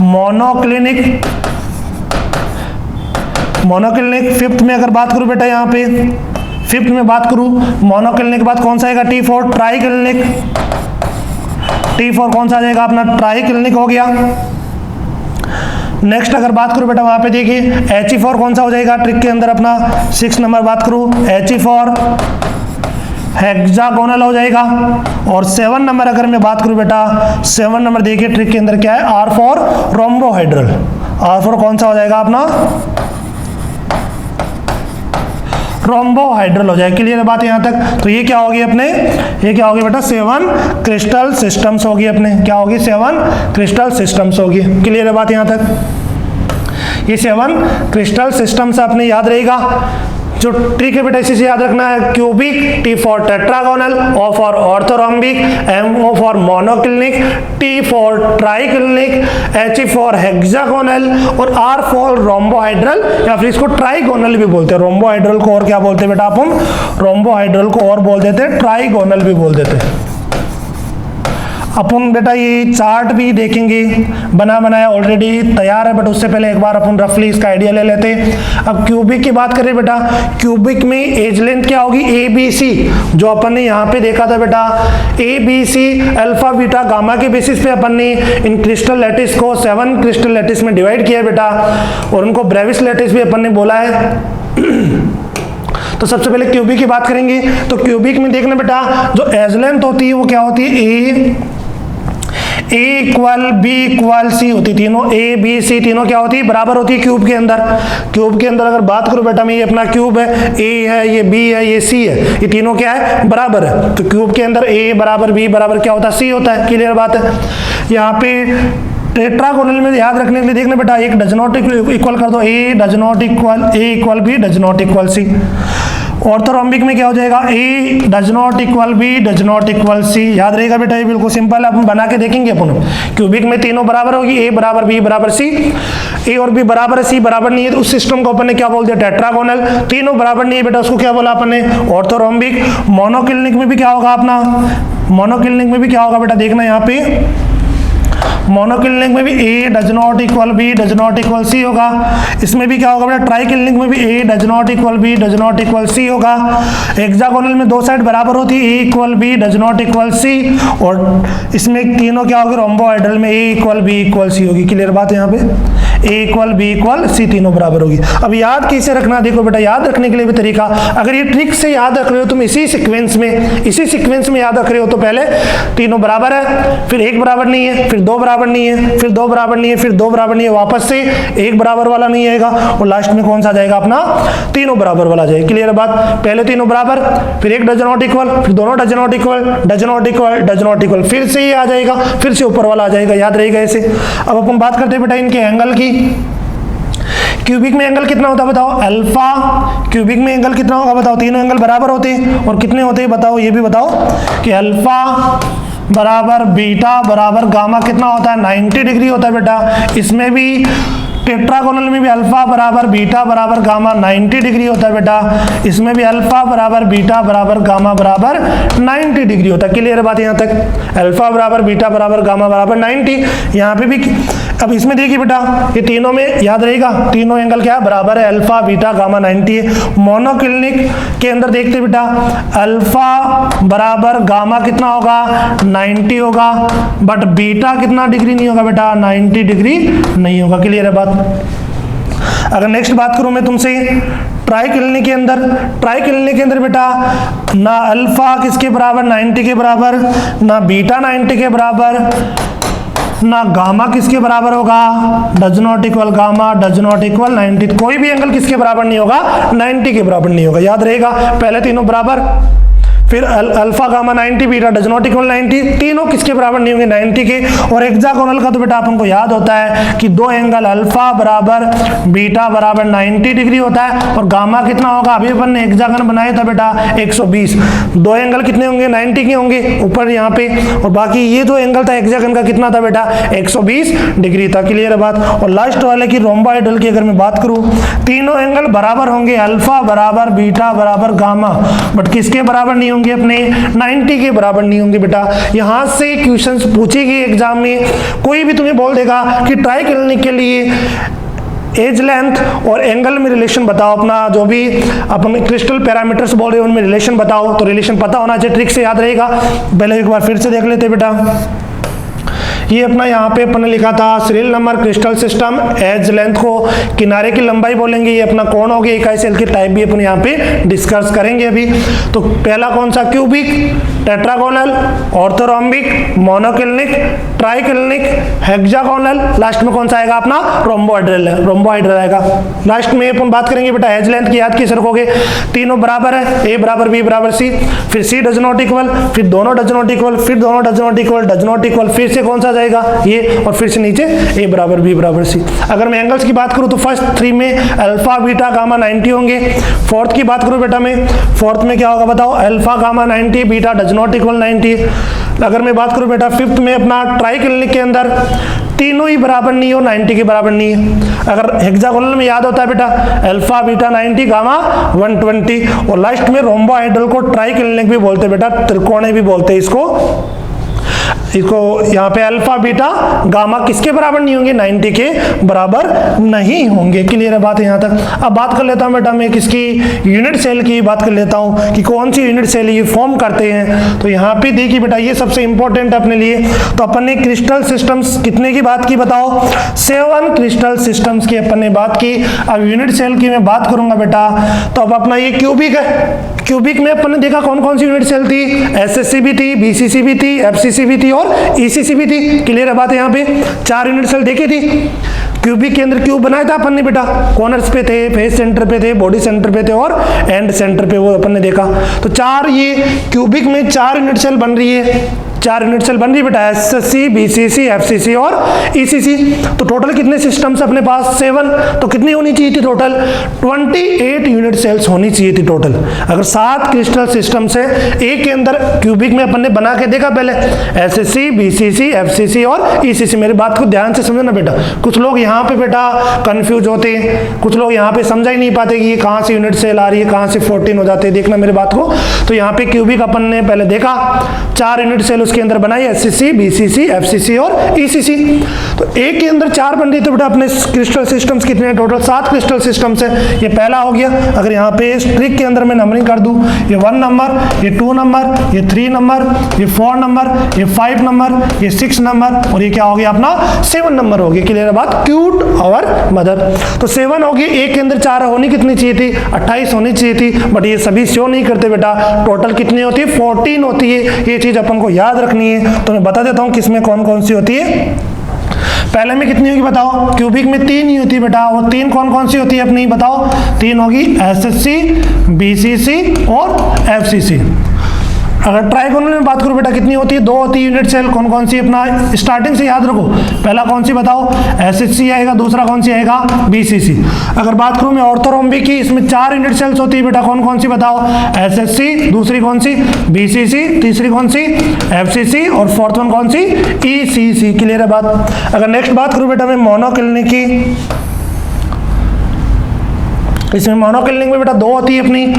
मोनोक्लिनिक, मोनोक्लिनिक। फिफ्थ में अगर बात करूं बेटा यहाँ पे, फिफ्थ में बात करूं मोनोक्लिनिक के बाद कौन सा आएगा, T4 ट्राइक्लिनिक, T4 कौन सा आ जाएगा अपना, ट्राइक्लिनिक हो गया। नेक्स्ट अगर बात करूं बेटा वहां पे देखिए He4 कौन सा हो जाएगा ट्रिक के अंदर अपना, 6 नंबर बात करूं He4 हेक्सागोनल हो जाएगा। और 7 नंबर अगर मैं बात करूं बेटा, 7 नंबर देखिए ट्रिक के अंदर क्या है, R4 रोम्बोहाइड्रल, R4 कौन सा हो जाएगा अपना, रोम्बोहाइड्रल हो जाए। क्लियर है बात यहाँ तक। तो ये क्या होगी अपने, ये क्या होगी बेटा, 7 क्रिस्टल सिस्टम्स होगी अपने, क्या होगी 7 क्रिस्टल सिस्टम्स होगी। क्लियर है बात यहाँ तक। ये 7 क्रिस्टल सिस्टम्स अपने याद रहेगा। जो ट्रिक है बेटा इसी से याद रखना है, cubic, T for tetragonal, O for orthorhombic, MO for monoclinic, T for triclinic, H for hexagonal और आर फॉर रोम्बोहाइड्रल, या फिर इसको ट्राइगोनल भी बोलते हैं। रोम्बोहाइड्रल को और क्या बोलते हैं बेटा अपन, रोम्बोहाइड्रल को और बोल देते हैं ट्राइगोनल भी बोल देते हैं। अपन बेटा ये चार्ट भी देखेंगे, बना बनाया ऑलरेडी तैयार है, बट उससे पहले एक बार अपन रफली इसका आइडिया ले लेते हैं। अब क्यूबिक की बात करें बेटा, क्यूबिक में एज लेंथ क्या होगी, ए बी सी, जो अपन ने यहाँ पे देखा था बेटा, A B C alpha beta gamma के बेसिस पे अपन ने इन क्रिस्टल लैटिस को 7 क्रिस्टल लैटिस में डिवाइड किया बेटा, और उनको ब्रेविस लैटिस भी अपन ने बोला है। तो सबसे पहले क्यूबिक की बात करेंगे, तो क्यूबिक में देखना बेटा जो एज लेंथ होती है वो क्या होती है, ए इक्वल बी इक्वल सी होती, तीनों ए बी सी तीनों क्या होती है, बराबर होती है क्यूब के अंदर। क्यूब के अंदर अगर बात करूं बेटा मैं, ये अपना क्यूब है, ए है, ये बी है, ये सी है, ये तीनों क्या है, बराबर है। तो क्यूब के अंदर ए बराबर बी बराबर क्या होता है, सी होता है। क्लियर बात है। यहाँ पे टेट्रागोनल में याद रखने के लिए देखना बेटा, एक डज नॉट इक्वल कर दो, A does not equal A equal B does not equal C. Orthorhombic में क्या हो जाएगा, A does not equal B does not equal C. याद रहेगा बेटा, ये बिल्कुल सिंपल है, अपन बना के देखेंगे अपन। क्यूबिक में तीनों बराबर होगी, ए बराबर बी बराबर सी, ए और बी बराबर है, सी बराबर नहीं है, तो उस सिस्टम को अपन ने क्या बोल दिया, टेट्रागोनल। तीनों बराबर नहीं है बेटा, उसको क्या बोला अपन ने, ऑर्थोरोम्बिक। मोनोक्लिनिक में भी क्या होगा अपना, मोनोक्लिनिक में भी क्या होगा बेटा, देखना यहाँ पे मोनोक्लिनिक में भी A does not equal B does not equal C होगा। इसमें भी क्या होगा बेटा, ट्राइक्लिनिक में भी A does not equal B does not equal C होगा। हेक्सागोनल में दो साइड बराबर होती है, A equal B does not equal C, और इसमें तीनों क्या होगी, रोम्बोहाइड्रल में A equal B equal C होगी। क्लियर बात है, यहाँ पे A equal B equal C तीनों बराबर होगी। अब याद कैसे रखना, देखो बेटा याद रखने के लिए भी तरीका, अगर ये ट्रिक से याद रख रहे हो तुम इसी सीक्वेंस में याद रख रहे हो, तो पहले तीनों बराबर है, फिर एक बराबर नहीं है, फिर दो बराबर नहीं है, फिर दो बराबर नहीं है, फिर दो बराबर नहीं है, वापस से एक बराबर वाला नहीं आएगा, और लास्ट में कौन सा जाएगा अपना, तीनों बराबर वाला जाएगा। क्लियर बात, पहले तीनों बराबर, फिर एक डज नॉट इक्वल, फिर दोनों does not equal, does not equal, does not equal, फिर से ये आ जाएगा, फिर से ऊपर वाला आ जाएगा। याद रहेगा ऐसे। अब अपन बात करते हैं बेटा इनके एंगल की। क्यूबिक में एंगल कितना होता है बताओ, अल्फा। क्यूबिक में एंगल कितना होगा बताओ, तीनों एंगल बराबर होते हैं, और कितने होते हैं बताओ, ये भी बताओ, कि अल्फा बराबर बीटा बराबर गामा कितना होता है, 90 डिग्री होता है बेटा। इसमें भी टेट्रागोनल में भी अल्फा बराबर बीटा बराबर गामा 90 डिग्री होता है बेटा। इसमें भी अल्फा बराबर बीटा बराबर गामा बराबर 90 डिग्री होता है। क्लियर बात यहाँ तक, अल्फा बराबर बीटा बराबर गामा बराबर 90। यहाँ पे भी अब इसमें देखिए बेटा, ये तीनों में याद रहेगा, तीनों एंगल क्या है, बराबर है, अल्फा बीटा गामा 90 है। मोनोक्लिनिक के अंदर देखते बेटा, अल्फा बराबर गामा कितना होगा, 90 होगा, बट बीटा कितना डिग्री नहीं होगा बेटा, 90 डिग्री नहीं होगा। क्लियर है बात। अगर नेक्स्ट बात करूं मैं तुमसे ट्राइक्लिनिक के अंदर बेटा, ना अल्फा किसके बराबर 90 के बराबर, ना बीटा 90 के बराबर, ना गामा किसके बराबर होगा, does not equal gamma does not equal 90। कोई भी एंगल किसके बराबर नहीं होगा, 90 के बराबर नहीं होगा। याद रहेगा, पहले तीनों बराबर, फिर alpha gamma 90, beta does not equal 90, तीनों किसके बराबर नहीं होंगे, 90 के। और हेक्सागोनल का तो बेटा अपन को याद होता है कि दो एंगल अल्फा बराबर बीटा बराबर 90 डिग्री होता है, और गामा कितना होगा, अभी अपन ने हेक्सागन बनाया था बेटा 120। दो एंगल कितने होंगे, 90 के होंगे ऊपर यहाँ पे, और बाकी ये जो एंगल था हेक्सागन का कितना था बेटा, 120 डिग्री था। क्लियर है बात। और लास्ट वाले की रोम्बोहाइड्रल की अगर मैं बात करूँ, तीनों एंगल बराबर होंगे, अल्फा बराबर बीटा बराबर गामा, बट किसके बराबर नहीं होंगे, अपने 90 के बराबर नहीं होंगे बेटा। यहां से क्वेश्चंस पूछेगी एग्जाम में, कोई भी तुम्हें बोल देगा कि ट्राइक्लिनिक के लिए एज लेंथ और एंगल में रिलेशन बताओ, अपना जो भी अपन क्रिस्टल पैरामीटर्स बोल रहे हैं उनमें रिलेशन बताओ, तो रिलेशन पता होना चाहिए, ट्रिक से याद रहेगा। पहले एक बार फिर से देख लेते बेटा, ये अपना यहाँ पे अपन ने लिखा था serial number crystal system, edge length को किनारे की लंबाई बोलेंगे, ये अपना कौन होगी, इकाई सेल की टाइप भी अपन यहाँ पे डिस्कस करेंगे अभी। तो पहला कौन सा, cubic, tetragonal, orthorhombic, monoclinic, triclinic, hexagonal, last में कौन सा आएगा अपना, रोम्बोहाइड्रल है, रोम्बोहाइड्रल आएगा। लास्ट में अपन बात करेंगे बेटा एज लेंथ की, याद कैसे रखोगे, तीनों बराबर है, ए बराबर बी बराबर सी, फिर सी डज नॉट इक्वल, फिर दोनों डज नॉट इक्वल, फिर दोनों does not equal, does not equal, फिर से कौन सा जाएगा ये, और फिर से नीचे ए बराबर बी बराबर सी। अगर मैं एंगल्स की बात करूं तो फर्स्ट 3 में अल्फा बीटा गामा 90 होंगे। फोर्थ की बात करूं बेटा मैं, फोर्थ में क्या होगा बताओ, alpha gamma 90, beta does not equal 90। अगर मैं बात करूं बेटा फिफ्थ में अपना ट्राइक्लिनिक के अंदर तीनों ही बराबर नहीं हो, 90 के बराबर नहीं है। अगर हेक्सागोनल में याद होता है बेटा अल्फा बीटा 90 गामा 120, और लास्ट में रोम्बोहेड्रल को ट्राइक्लिनिक भी बोलते हैं बेटा, त्रिकोणीय भी बोलते हैं इसको यहाँ पे अल्फा बीटा गामा किसके बराबर नहीं होंगे, 90 के बराबर नहीं होंगे। क्लियर है बात यहाँ तक। अब बात कर लेता हूँ बेटा मैं किसकी, यूनिट सेल की बात कर लेता हूँ कि कौन सी यूनिट सेल ये फॉर्म करते हैं। तो यहाँ पे देखिए बेटा ये सबसे इंपॉर्टेंट है अपने लिए। तो अपन ने क्रिस्टल सिस्टम्स कितने की बात की बताओ, 7 क्रिस्टल सिस्टम्स की अपन ने बात की। अब यूनिट सेल की मैं बात करूंगा बेटा, तो अब अपना ये क्यूबिक है, क्यूबिक में अपन ने देखा कौन कौन सी यूनिट सेल थी, एसएससी भी थी, बीसीसी भी थी, एफसीसी भी थी और ईसीसी भी थी। क्लियर है बात यहाँ पे, 4 यूनिट सेल देखी थी। क्यूबिक के अंदर क्यूब बनाया था अपन ने बेटा, कॉर्नर्स पे थे, फेस सेंटर पे थे, बॉडी सेंटर पे थे और एंड सेंटर पे, वो अपन ने देखा। तो 4 ये क्यूबिक में 4 यूनिट सेल बन रही है, 4 यूनिट सेल बन रही है बेटा, एसएससी, बीसीसी, एफसीसी और ईसीसी। तो टोटल कितने सिस्टम्स अपने पास, 7। तो कितनी होनी चाहिए थी टोटल, 28 यूनिट सेल्स होनी चाहिए थी टोटल। अगर 7 क्रिस्टल सिस्टम से एक के अंदर क्यूबिक में अपन ने बना के देखा पहले, एसएससी, बीसीसी, एफसीसी और ईसीसी। मेरी बात को ध्यान से समझना बेटा, कुछ लोग यहाँ पे बेटा कंफ्यूज होते हैं, कुछ लोग यहाँ पे समझा ही नहीं पाते कि ये कहाँ से यूनिट सेल आ रही है, कहाँ से 14 हो जाते हैं। देखना मेरी बात को, तो यहाँ पे क्यूबिक अपन ने पहले देखा, 4 यूनिट सेल उसके अंदर बनाई, एससीसी, बीसीसी, एफसीसी और ईसीसी। तो एक के अंदर 4 बन रही, तो बेटा अपने क्रिस्टल सिस्टम्स कितने हैं टोटल, 7 क्रिस्टल सिस्टम्स है। ये पहला हो गया। अगर यहाँ पे स्ट्रिक के अंदर मैं नंबरिंग कर दूं, ये 1 नंबर, ये 2 नंबर, ये 3 नंबर, ये 4 नंबर, ये 5 नंबर, ये 6 नंबर और ये क्या हो गया अपना 7 नंबर हो गया। क्लियर है बात, क्यूट और मदर। तो 7 हो गई, एक के अंदर 4 होनी कितनी चाहिए थी, 28 होनी चाहिए थी, बट ये सभी शो नहीं करते बेटा। टोटल कितनी होती है, 14 होती है। ये चीज अपन को याद रखनी है। तो मैं बता देता हूं किसमें कौन कौन सी होती है। पहले में कितनी होगी बताओ, क्यूबिक में 3 ही होती है बेटा। वो 3 कौन कौन सी होती है अपनी बताओ, 3 होगी, एसएससी, बीसीसी और एफसीसी। अगर ट्राइगोनल में बात करूं बेटा कितनी होती है, 2 होती है यूनिट सेल। कौन कौन सी, अपना स्टार्टिंग से याद रखो, पहला कौन सी बताओ, एसएससी आएगा, दूसरा कौन सी आएगा, बीसीसी। अगर बात करूं मैं ऑर्थोरोम्बिक की, इसमें 4 यूनिट सेल्स होती है बेटा। कौन कौन सी बताओ, एसएससी, दूसरी कौन सी, बीसीसी, तीसरी कौन सी, एफसीसी और फोर्थ वन कौन सी, ईसीसी। क्लियर है बात। अगर नेक्स्ट बात करूं बेटा मैं मोनोक्लिनिक की, इसमें मोनोक्लिनिक में बेटा 2 होती है अपनी।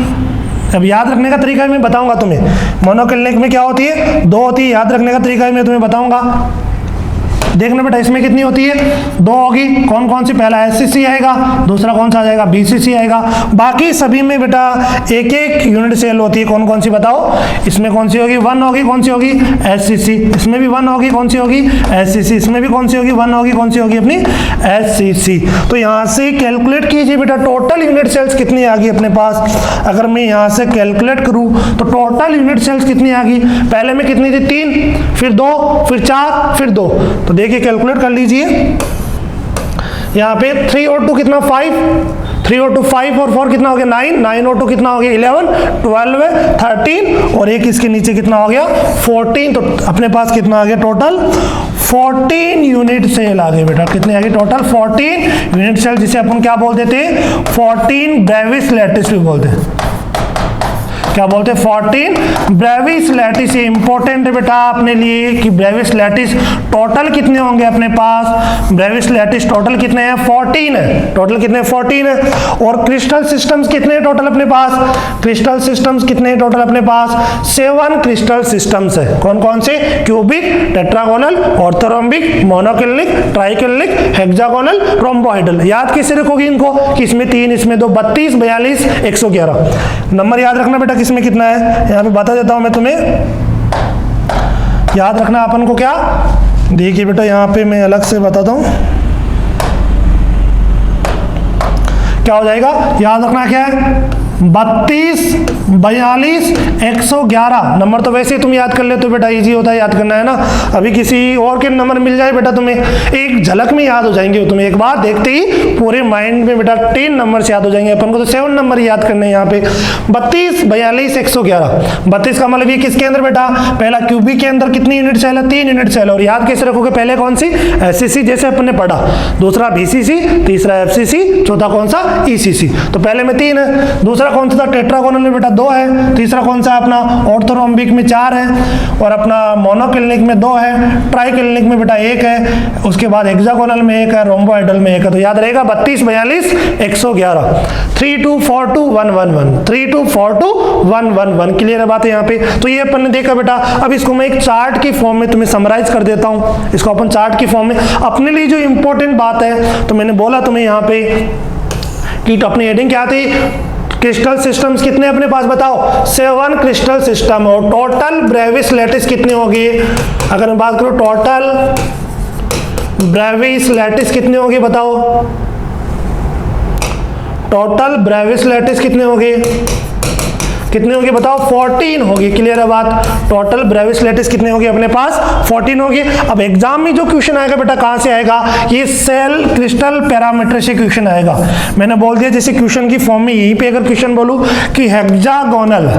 अब याद रखने का तरीका मैं बताऊंगा तुम्हें, मोनोक्लिनिक में क्या होती है, 2 होती है। याद रखने का तरीका मैं तुम्हें बताऊंगा। देखना बेटा इसमें कितनी होती है, 2 होगी। कौन कौन सी, पहला एससीसी आएगा, दूसरा कौन सा आ जाएगा, बीसीसी आएगा। बाकी सभी में बेटा एक एक यूनिट सेल होती है। कौन कौन सी बताओ, इसमें कौन सी होगी, 1 होगी, कौन सी होगी, एससीसी। इसमें भी 1 होगी, कौन सी होगी, एससीसी। इसमें भी कौन सी होगी, 1 होगी, कौन सी होगी अपनी, एससीसी। तो यहाँ से कैलकुलेट कीजिए बेटा टोटल यूनिट सेल्स कितनी आ गई अपने पास। अगर मैं यहाँ से कैलकुलेट करूँ तो टोटल यूनिट सेल्स कितनी आ गई, पहले में कितनी थी, 3, फिर 2, फिर 4, फिर 2। तो देखिए कैलकुलेट कर लीजिए, यहाँ पे 3 और 2 कितना, 5, 3 और 2 5 और 4 कितना हो गया, 9, 9 और 2 कितना हो गया, 11, 12, 13 और एक इसके नीचे कितना हो गया, 14। तो अपने पास कितना आ गया टोटल, 14 यूनिट सेल आ गए बेटा। कितने आ गए टोटल, 14 यूनिट सेल, जिसे अपन क्या बोल देते हैं, 14 ब्रेविस लैटिस भी बोलते हैं। क्या बोलते हैं, 14 ब्रेविस लैटिस। ये इंपॉर्टेंट है बेटा अपने लिए कि ब्रेविस लैटिस टोटल कितने होंगे अपने पास। ब्रेविस लैटिस टोटल कितने हैं, 14 है। टोटल कितने, 14 है। और क्रिस्टल सिस्टम्स कितने हैं टोटल अपने पास, क्रिस्टल सिस्टम्स कितने हैं टोटल अपने पास, 7 क्रिस्टल सिस्टम्स है। कौन कौन से, cubic, tetragonal, orthorhombic, monoclinic, triclinic, hexagonal, rhombohedral. याद कैसे रखोगे इनको कि इसमें 3, इसमें 2, 32, 42, 111 नंबर याद रखना बेटा। किसमें कितना है, यहाँ पे बता देता हूं मैं तुम्हें, याद रखना अपन को क्या। देखिए बेटा यहाँ पे मैं अलग से बताता हूं क्या हो जाएगा, याद रखना क्या है। 32 42 111 नंबर तो वैसे ही तुम याद कर लेते हो बेटा, इजी होता है याद करना, है ना। अभी किसी और के नंबर मिल जाए बेटा तुम्हें एक झलक में याद हो जाएंगे, तुम्हें एक बार देखते ही पूरे माइंड में बेटा 10 नंबर याद हो जाएंगे। अपन को तो 7 नंबर याद करने हैं यहाँ पे। 32 42 111। 32 का मतलब ये किसके अंदर बेटा, पहला क्यूबिक के अंदर कितनी यूनिट सेल है, 3 यूनिट सेल। और याद कैसे रखोगे, पहले कौन सी, एससीसी जैसे अपन ने पढ़ा, दूसरा बीसीसी, तीसरा एफसीसी, चौथा कौन सा, ईसीसी। तो पहले में 3 है, दूसरा कौन सा था, टेट्रागोनल में बेटा 2 है, तीसरा कौन सा अपना ऑर्थोरोम्बिक में 4 है, और अपना मोनोक्लिनिक में 2 है, ट्राइक्लिनिक में बेटा 1 है, उसके बाद हेक्सागोनल में 1 है, रोम्बोहेड्रल में 1 है। तो याद रहेगा 32 42 111। 3242 111 3242 111। क्लियर है बात है यहाँ पे। तो ये अपन ने देखा बेटा। अब इसको मैं एक चार्ट की फॉर्म में तुम्हें समराइज कर देता हूँ, इसको अपन चार्ट की फॉर्म में अपने लिए जो इंपॉर्टेंट बात है, तो मैंने बोला तुम्हें यहाँ पे कि अपनी हेडिंग क्या थी, क्रिस्टल सिस्टम्स कितने अपने पास बताओ, 7 क्रिस्टल सिस्टम। और टोटल ब्रेविस लैटिस कितनी होगी, अगर मैं बात करूं टोटल ब्रेविस लैटिस कितनी होगी बताओ, टोटल ब्रेविस लैटिस कितने होगी, कितनी होगी बताओ, 14 होगी। क्लियर है बात। टोटल ब्रेविस लैटिस कितने होगी अपने पास, 14 होगी। अब एग्जाम में जो क्वेश्चन आएगा बेटा कहां से आएगा, ये सेल क्रिस्टल पैरामीटर से क्वेश्चन आएगा। मैंने बोल दिया जैसे क्वेश्चन की फॉर्म में यहीं पे अगर क्वेश्चन बोलूं कि हेक्सागोनल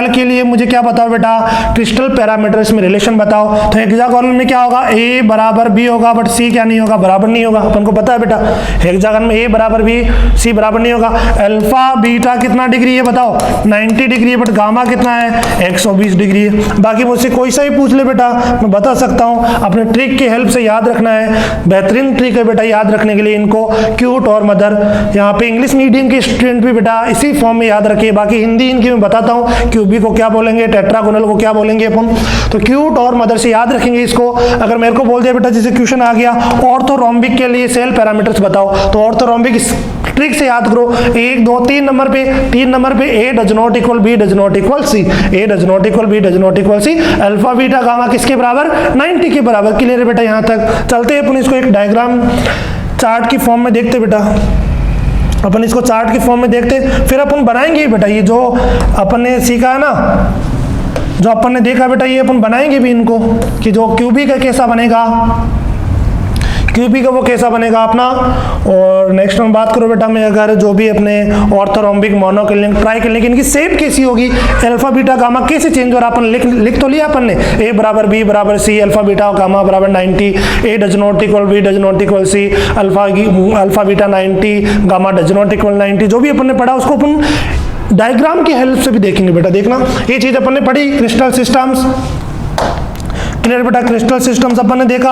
के लिए मुझे क्या बताओ बेटा, क्रिस्टल पैरामीटर्स में रिलेशन बताओ। तो हेक्सागोनल में क्या होगा, A बराबर B होगा, बट C क्या नहीं होगा, बराबर नहीं होगा। अपन को पता है बेटा हेक्सागोनल में A बराबर B, C बराबर नहीं होगा। अल्फा बीटा कितना डिग्री है बताओ, 90 डिग्री है, बट गामा कितना है, 120 डिग्री है। बाकी मुझसे कोई सा ही पूछ ले बेटा, मैं बता सकता हूँ। अपने ट्रिक की हेल्प से याद रखना है, बेहतरीन ट्रिक है बेटा याद रखने के लिए इनको, क्यूट और मदर। यहाँ पे इंग्लिश मीडियम के स्टूडेंट भी बेटा इसी फॉर्म में याद रखिए। बाकी हिंदी इनकी बताता हूं, क्यूबी को क्या बोलेंगे, टेट्रागोनल को क्या बोलेंगे अपन। तो क्यूट और मदर से याद रखेंगे इसको। अगर मेरे को बोल दिया बेटा जैसे क्वेश्चन आ गया ऑर्थोरोम्बिक के लिए सेल पैरामीटर्स बताओ, तो ऑर्थोरोम्बिक ट्रिक से याद करो, 1 2 3 नंबर पे, 3 नंबर पे A does not equal B does not equal C, A does not equal B does not equal C, alpha beta gamma किसके बराबर, 90 के बराबर। क्लियर है बेटा। यहां तक चलते हैं अपन इसको एक डायग्राम चार्ट की फॉर्म में देखते बेटा, अपन इसको चार्ट की फॉर्म में देखते, फिर अपन बनाएंगे बेटा ये जो अपन ने सीखा है ना, जो अपन ने देखा बेटा, ये अपन बनाएंगे भी इनको, कि जो क्यूबी का कैसा बनेगा, क्यूबी का वो कैसा बनेगा अपना। और नेक्स्ट में बात करो बेटा मैं अगर जो भी अपने ऑर्थोरोम्बिक, मोनोक्लिनिक, ट्राइक्लिनिक, इनकी शेप कैसी होगी, अल्फा बीटा गामा कैसे चेंज हो रहा है, अपन लिख तो लिया अपन ने, A बराबर B बराबर C, अल्फा बीटा गामा बराबर 90, A does not equal B does not equal C, alpha beta 90, gamma does not equal 90, जो भी अपन ने पढ़ा उसको अपन डायग्राम की हेल्प से भी देखेंगे बेटा। देखना ये चीज अपन ने पढ़ी, क्रिस्टल सिस्टम्स। क्लियर बेटा। क्रिस्टल सिस्टम्स अपन ने देखा,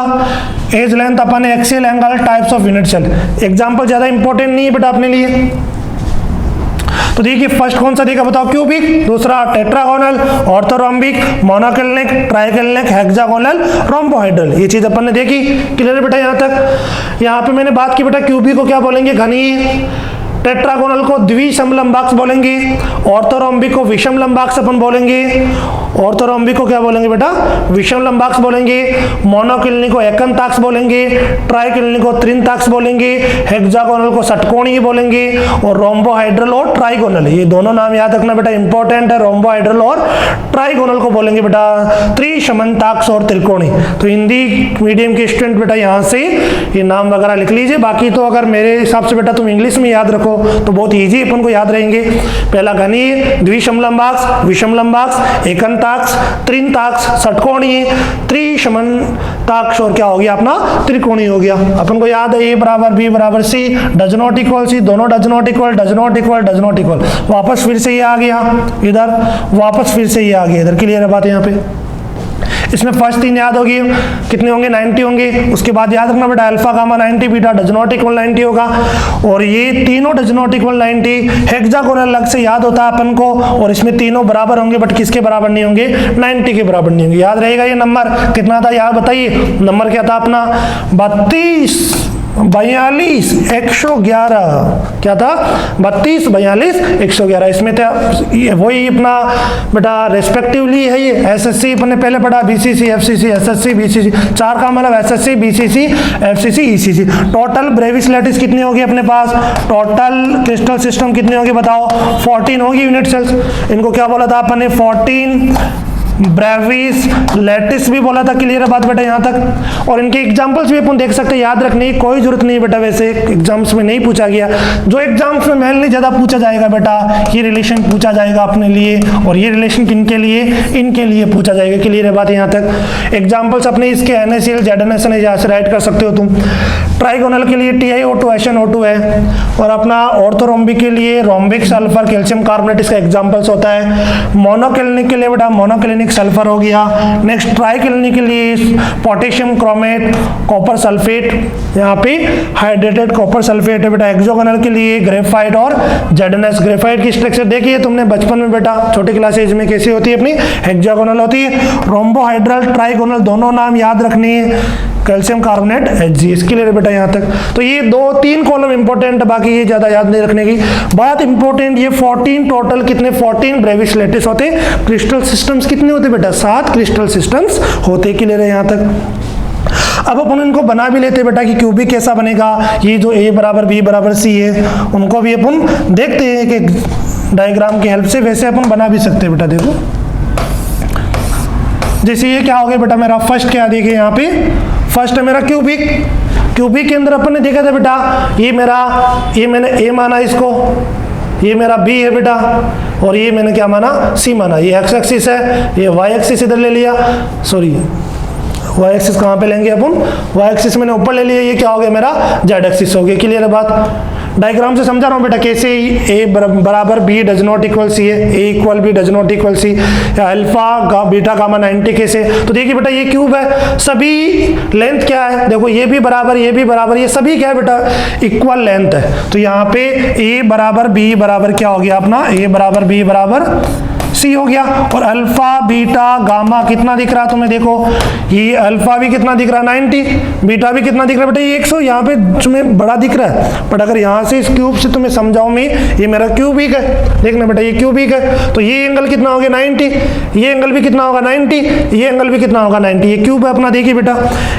एज लेंथ अपन ने, axial angle, types of unit cell. Example ज्यादा इंपॉर्टेंट नहीं है बेटा अपने लिए। तो देखिए फर्स्ट कौन सा देखा बताओ, क्यूबिक, दूसरा tetragonal, orthorhombic, monoclinic, triclinic, hexagonal, rhombohedral. ये चीज अपन ने देखी। क्लियर बेटा यहाँ तक। यहाँ पे मैंने बात की बेटा क्यूबिक को क्या बोलेंगे, घनीय, टेट्रागोनल को द्विसम लंबाक्ष बोलेंगे, ऑर्थोरोम्बिक को विषम लंबाक्ष अपन बोलेंगे, ऑर्थोरोम्बिक को क्या बोलेंगे बेटा, विषम लंबाक्ष बोलेंगे, मोनोक्लिनिक को एकंताक्ष बोलेंगे, ट्राइक्लिनिक को त्रिंताक्ष बोलेंगे, हेक्सागोनल को षटकोणीय बोलेंगे, और रोम्बोहाइड्रल और ट्राइगोनल, ये दोनों नाम याद रखना बेटा, इंपॉर्टेंट है। रोम्बोहाइड्रल और ट्राइगोनल को बोलेंगे बेटा त्रिसमन्ताक्ष और त्रिकोणी। तो हिंदी मीडियम के स्टूडेंट बेटा यहाँ से ये नाम वगैरह लिख लीजिए। बाकी तो अगर मेरे हिसाब से बेटा तुम इंग्लिश में याद रखो तो बहुत इजी अपन को याद रहेंगे। पहला घनीय, द्विसम लंबाक्ष, विषम लंबाक्ष, एकंताक्ष, त्रिंताक्ष, षटकोणीय, त्रिसमन्ताक्ष, और क्या हो गया अपना त्रिकोणीय हो गया। अपन को याद है A बराबर B बराबर C, does not equal C, दोनों does not equal, does not equal, does not equal. वापस फिर से ये आ गया इधर, वापस फिर से ये आ गया इधर। क्लियर है बात यहाँ पे। इसमें फर्स्ट 3 याद होगी, कितने होंगे, 90 होंगे। उसके बाद याद रखना बेटा alpha gamma 90, beta does not equal 90 होगा, और ये तीनों डज नॉट इक्वल 90। हेक्सागोनल अलग से याद होता है अपन को, और इसमें तीनों बराबर होंगे, बट किसके बराबर नहीं होंगे, 90 के बराबर नहीं होंगे। याद रहेगा ये नंबर कितना था यार बताइए, नंबर क्या था अपना 32 42 111 क्या था 32 42 111 इसमें था वही अपना बेटा रेस्पेक्टिवली है ये एसएससी अपने पहले पढ़ा बीसीसी एफसीसी एसएससी बीसीसी 4 का मतलब SSC BCC FCC ECC. Total Brevis lattice कितनी होगी अपने पास, टोटल क्रिस्टल सिस्टम कितनी होगी बताओ 14 होगी यूनिट सेल्स। इनको क्या बोला था अपन ने 14 ब्रेविस लैटिस भी बोला था। क्लियर है बात बेटा यहाँ तक। और इनके एग्जांपल्स भी अपन देख सकते हैं, याद रखने की कोई जरूरत नहीं बेटा, वैसे एग्जाम्स में नहीं पूछा गया। जो एग्जाम्स में मेनली ज़्यादा पूछा जाएगा बेटा ये रिलेशन पूछा जाएगा अपने लिए, और ये रिलेशन किनके लिए, इनके लिए पूछा जाएगा। क्लियर है बात यहाँ तक। एग्जाम्पल्स अपने इसके NaCl ZnSN यहाँ से राइट कर सकते हो तुम। ट्राइगोनल के लिए TiO2 HNO2 है, और अपना ऑर्थोरोम्बिक के लिए रोम्बिक सल्फर कैल्शियम कार्बोनेट इसका एग्जाम्पल्स होता है। मोनोक्लिनिक के लिए बेटा मोनोक्लिनिक सल्फर हो गया। नेक्स्ट ट्राइक्लिनिक के लिए पोटेशियम क्रोमेट कॉपर सल्फेट, यहाँ पे हाइड्रेटेड कॉपर सल्फेट है बेटा। एक्सोगोनल के लिए ग्रेफाइट और ZnS। ग्रेफाइट की स्ट्रक्चर देखिए तुमने बचपन में बेटा छोटे क्लासेज में कैसी होती है अपनी, हेक्सागोनल होती है। रोम्बोहाइड्रल ट्राइगोनल दोनों नाम याद रखने हैं, कैल्शियम कार्बोनेट Hg। इसके लिए बेटा यहाँ तक तो ये 2-3 कॉलम इंपॉर्टेंट है, बाकी ये ज्यादा याद नहीं रखने की बात। इंपॉर्टेंट ये 14 टोटल कितने 14 ब्रेविस लैटिस होते, क्रिस्टल सिस्टम्स कितने होते बेटा 7 क्रिस्टल सिस्टम्स होते। क्लियर है यहाँ तक। अब अपन इनको बना भी लेते बेटा कि क्यूबिक कैसा बनेगा। ये जो A बराबर B बराबर C है उनको भी अपन देखते हैं कि डायग्राम की हेल्प से, वैसे अपन बना भी सकते हैं बेटा। देखो जैसे ये क्या हो गया बेटा मेरा फर्स्ट, क्या देखिए यहाँ पे फर्स्ट है मेरा क्यूबिक। क्यूबिक के अंदर अपन ने देखा था बेटा ये मैंने A माना इसको, ये मेरा B है बेटा, और ये मैंने क्या माना C माना। ये एक्स एक्सिस है, ये वाई एक्सिस इधर ले लिया, सॉरी वाई एक्सिस कहाँ पे लेंगे अपन, वाई एक्सिस मैंने ऊपर ले लिया, ये क्या हो गया मेरा जेड एक्सिस हो गया। क्लियर है बात। डायग्राम से समझा रहा हूँ बेटा कैसे A बराबर B does not equal C है, A equal B does not equal C, या अल्फा बीटा गामा 90 कैसे। तो देखिए बेटा ये क्यूब है, सभी लेंथ क्या है देखो, ये भी बराबर ये भी बराबर, ये सभी क्या है बेटा इक्वल लेंथ है। तो यहाँ पे A बराबर B बराबर क्या हो गया अपना, A बराबर B बराबर C हो गया। और अल्फा बीटा गामा कितना दिख रहा है तुम्हें, देखो ये अल्फा भी कितना दिख रहा है 90, बीटा भी कितना दिख रहा है बेटा ये 100। यहाँ पे तुम्हें बड़ा दिख रहा है, बट अगर यहाँ से इस क्यूब से तुम्हें समझाऊं मैं, ये मेरा क्यूबिक है, देखना बेटा ये क्यूबिक है, तो ये एंगल कितना हो गया 90, ये एंगल भी कितना होगा 90, ये एंगल भी कितना होगा 90। ये क्यूब है अपना, देखिए बेटा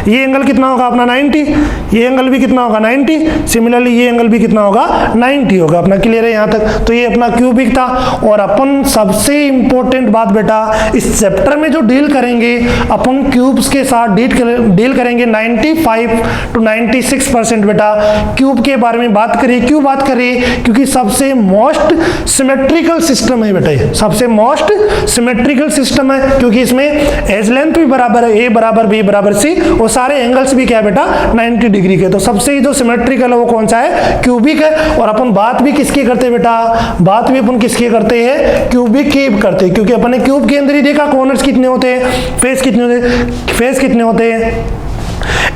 ये एंगल कितना होगा अपना 90, ये एंगल भी कितना होगा 90, सिमिलरली ये एंगल भी कितना होगा 90 होगा अपना। क्लियर है यहाँ तक। तो ये अपना क्यूबिक था। और अपन सबसे इंपॉर्टेंट बात बेटा इस चैप्टर में जो डील करेंगे अपन क्यूब्स के साथ डील करेंगे 95 to 96% बेटा क्यूब के बारे में बात करिए। क्यों बात करिए, क्योंकि सबसे मोस्ट सिमेट्रिकल सिस्टम है बेटा, ये सबसे मोस्ट सिमेट्रिकल सिस्टम है, क्योंकि इसमें एज लेंथ भी बराबर है, A बराबर B बराबर C, और सारे एंगल्स भी क्या है बेटा 90 डिग्री के। तो सबसे जो सिमेट्रिकल है वो कौन सा है, क्यूबिक है। और अपन बात भी किसकी करते हैं बेटा, बात भी अपन किसकी करते हैं, क्यूबिक की करते हैं, क्योंकि अपन ने क्यूब के अंदर ही देखा कॉर्नर्स कितने होते हैं, फेस कितने होते हैं,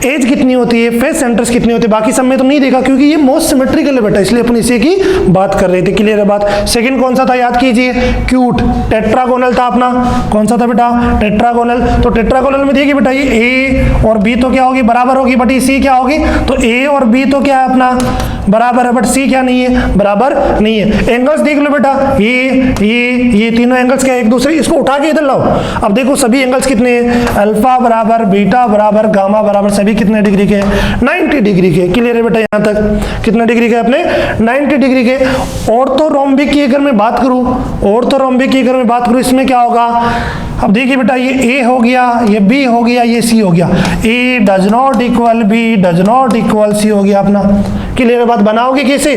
एज कितनी होती है, फेस सेंटर्स कितने होते हैं, बाकी सब में तो नहीं देखा, क्योंकि ये मोस्ट सिमेट्रिकल है बेटा, इसलिए अपन इसी की बात कर रहे थे। क्लियर है बात। सेकंड कौन सा था याद कीजिए, क्यूट टेट्रागोनल था अपना। कौन सा था बेटा, टेट्रागोनल। तो टेट्रागोनल में देखिए बेटा ये A और B तो क्या होगी बराबर होगी, बट ये C क्या होगी, तो A और B तो क्या है अपना बराबर है, बट C क्या नहीं है, बराबर नहीं है। एंगल्स देख लो बेटा, ये तीनों एंगल्स क्या है एक दूसरे, इसको उठा के इधर लाओ। अब देखो सभी एंगल्स कितने हैं, अल्फा बराबर बीटा बराबर गामा बराबर सभी कितने डिग्री के, 90 डिग्री के। क्लियर है बेटा यहाँ तक, कितने डिग्री के अपने 90 डिग्री के। ऑर्थोरोम्बिक की अगर मैं बात करूं, ऑर्थोरोम्बिक की अगर मैं बात करूं, इसमें क्या होगा, अब देखिए बेटा ये A हो गया, ये B हो गया, ये C हो गया। A does not equal B does not equal C हो गया अपना। क्लियर बात। बनाओगे कैसे,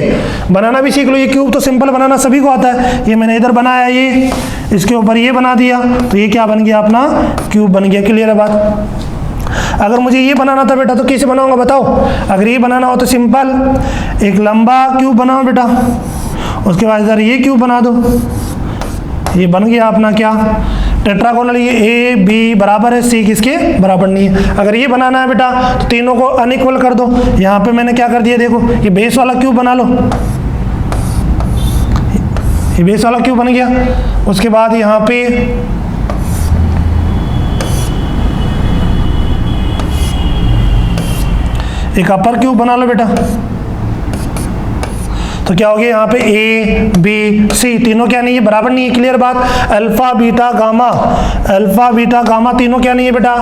बनाना भी सीख लो। ये क्यूब तो सिंपल बनाना सभी को आता है, ये मैंने इधर बनाया, ये इसके ऊपर ये बना दिया, तो ये क्या बन गया अपना क्यूब बन गया। क्लियर है बात। अगर मुझे ये बनाना था बेटा तो कैसे बनाऊंगा बताओ, अगर ये बनाना हो तो सिंपल एक लंबा क्यूब बनाओ बेटा, उसके बाद इधर ये क्यूब बना दो, ये बन गया अपना क्या टेट्रागोनल। ये A B बराबर है, C किसके बराबर नहीं है। अगर ये बनाना है बेटा तो तीनों को अनइक्वल कर दो। यहाँ पे मैंने क्या कर दिया, देखो ये बेस वाला क्यूब बना लो, ये बेस वाला क्यूब बन गया। उसके बाद यहाँ पे एक अपर क्यूब बना लो बेटा। तो क्या हो गया यहाँ पे ए बी सी तीनों क्या नहीं है, बराबर नहीं है, क्लियर बात। अल्फा बीटा गामा तीनों क्या नहीं है बेटा,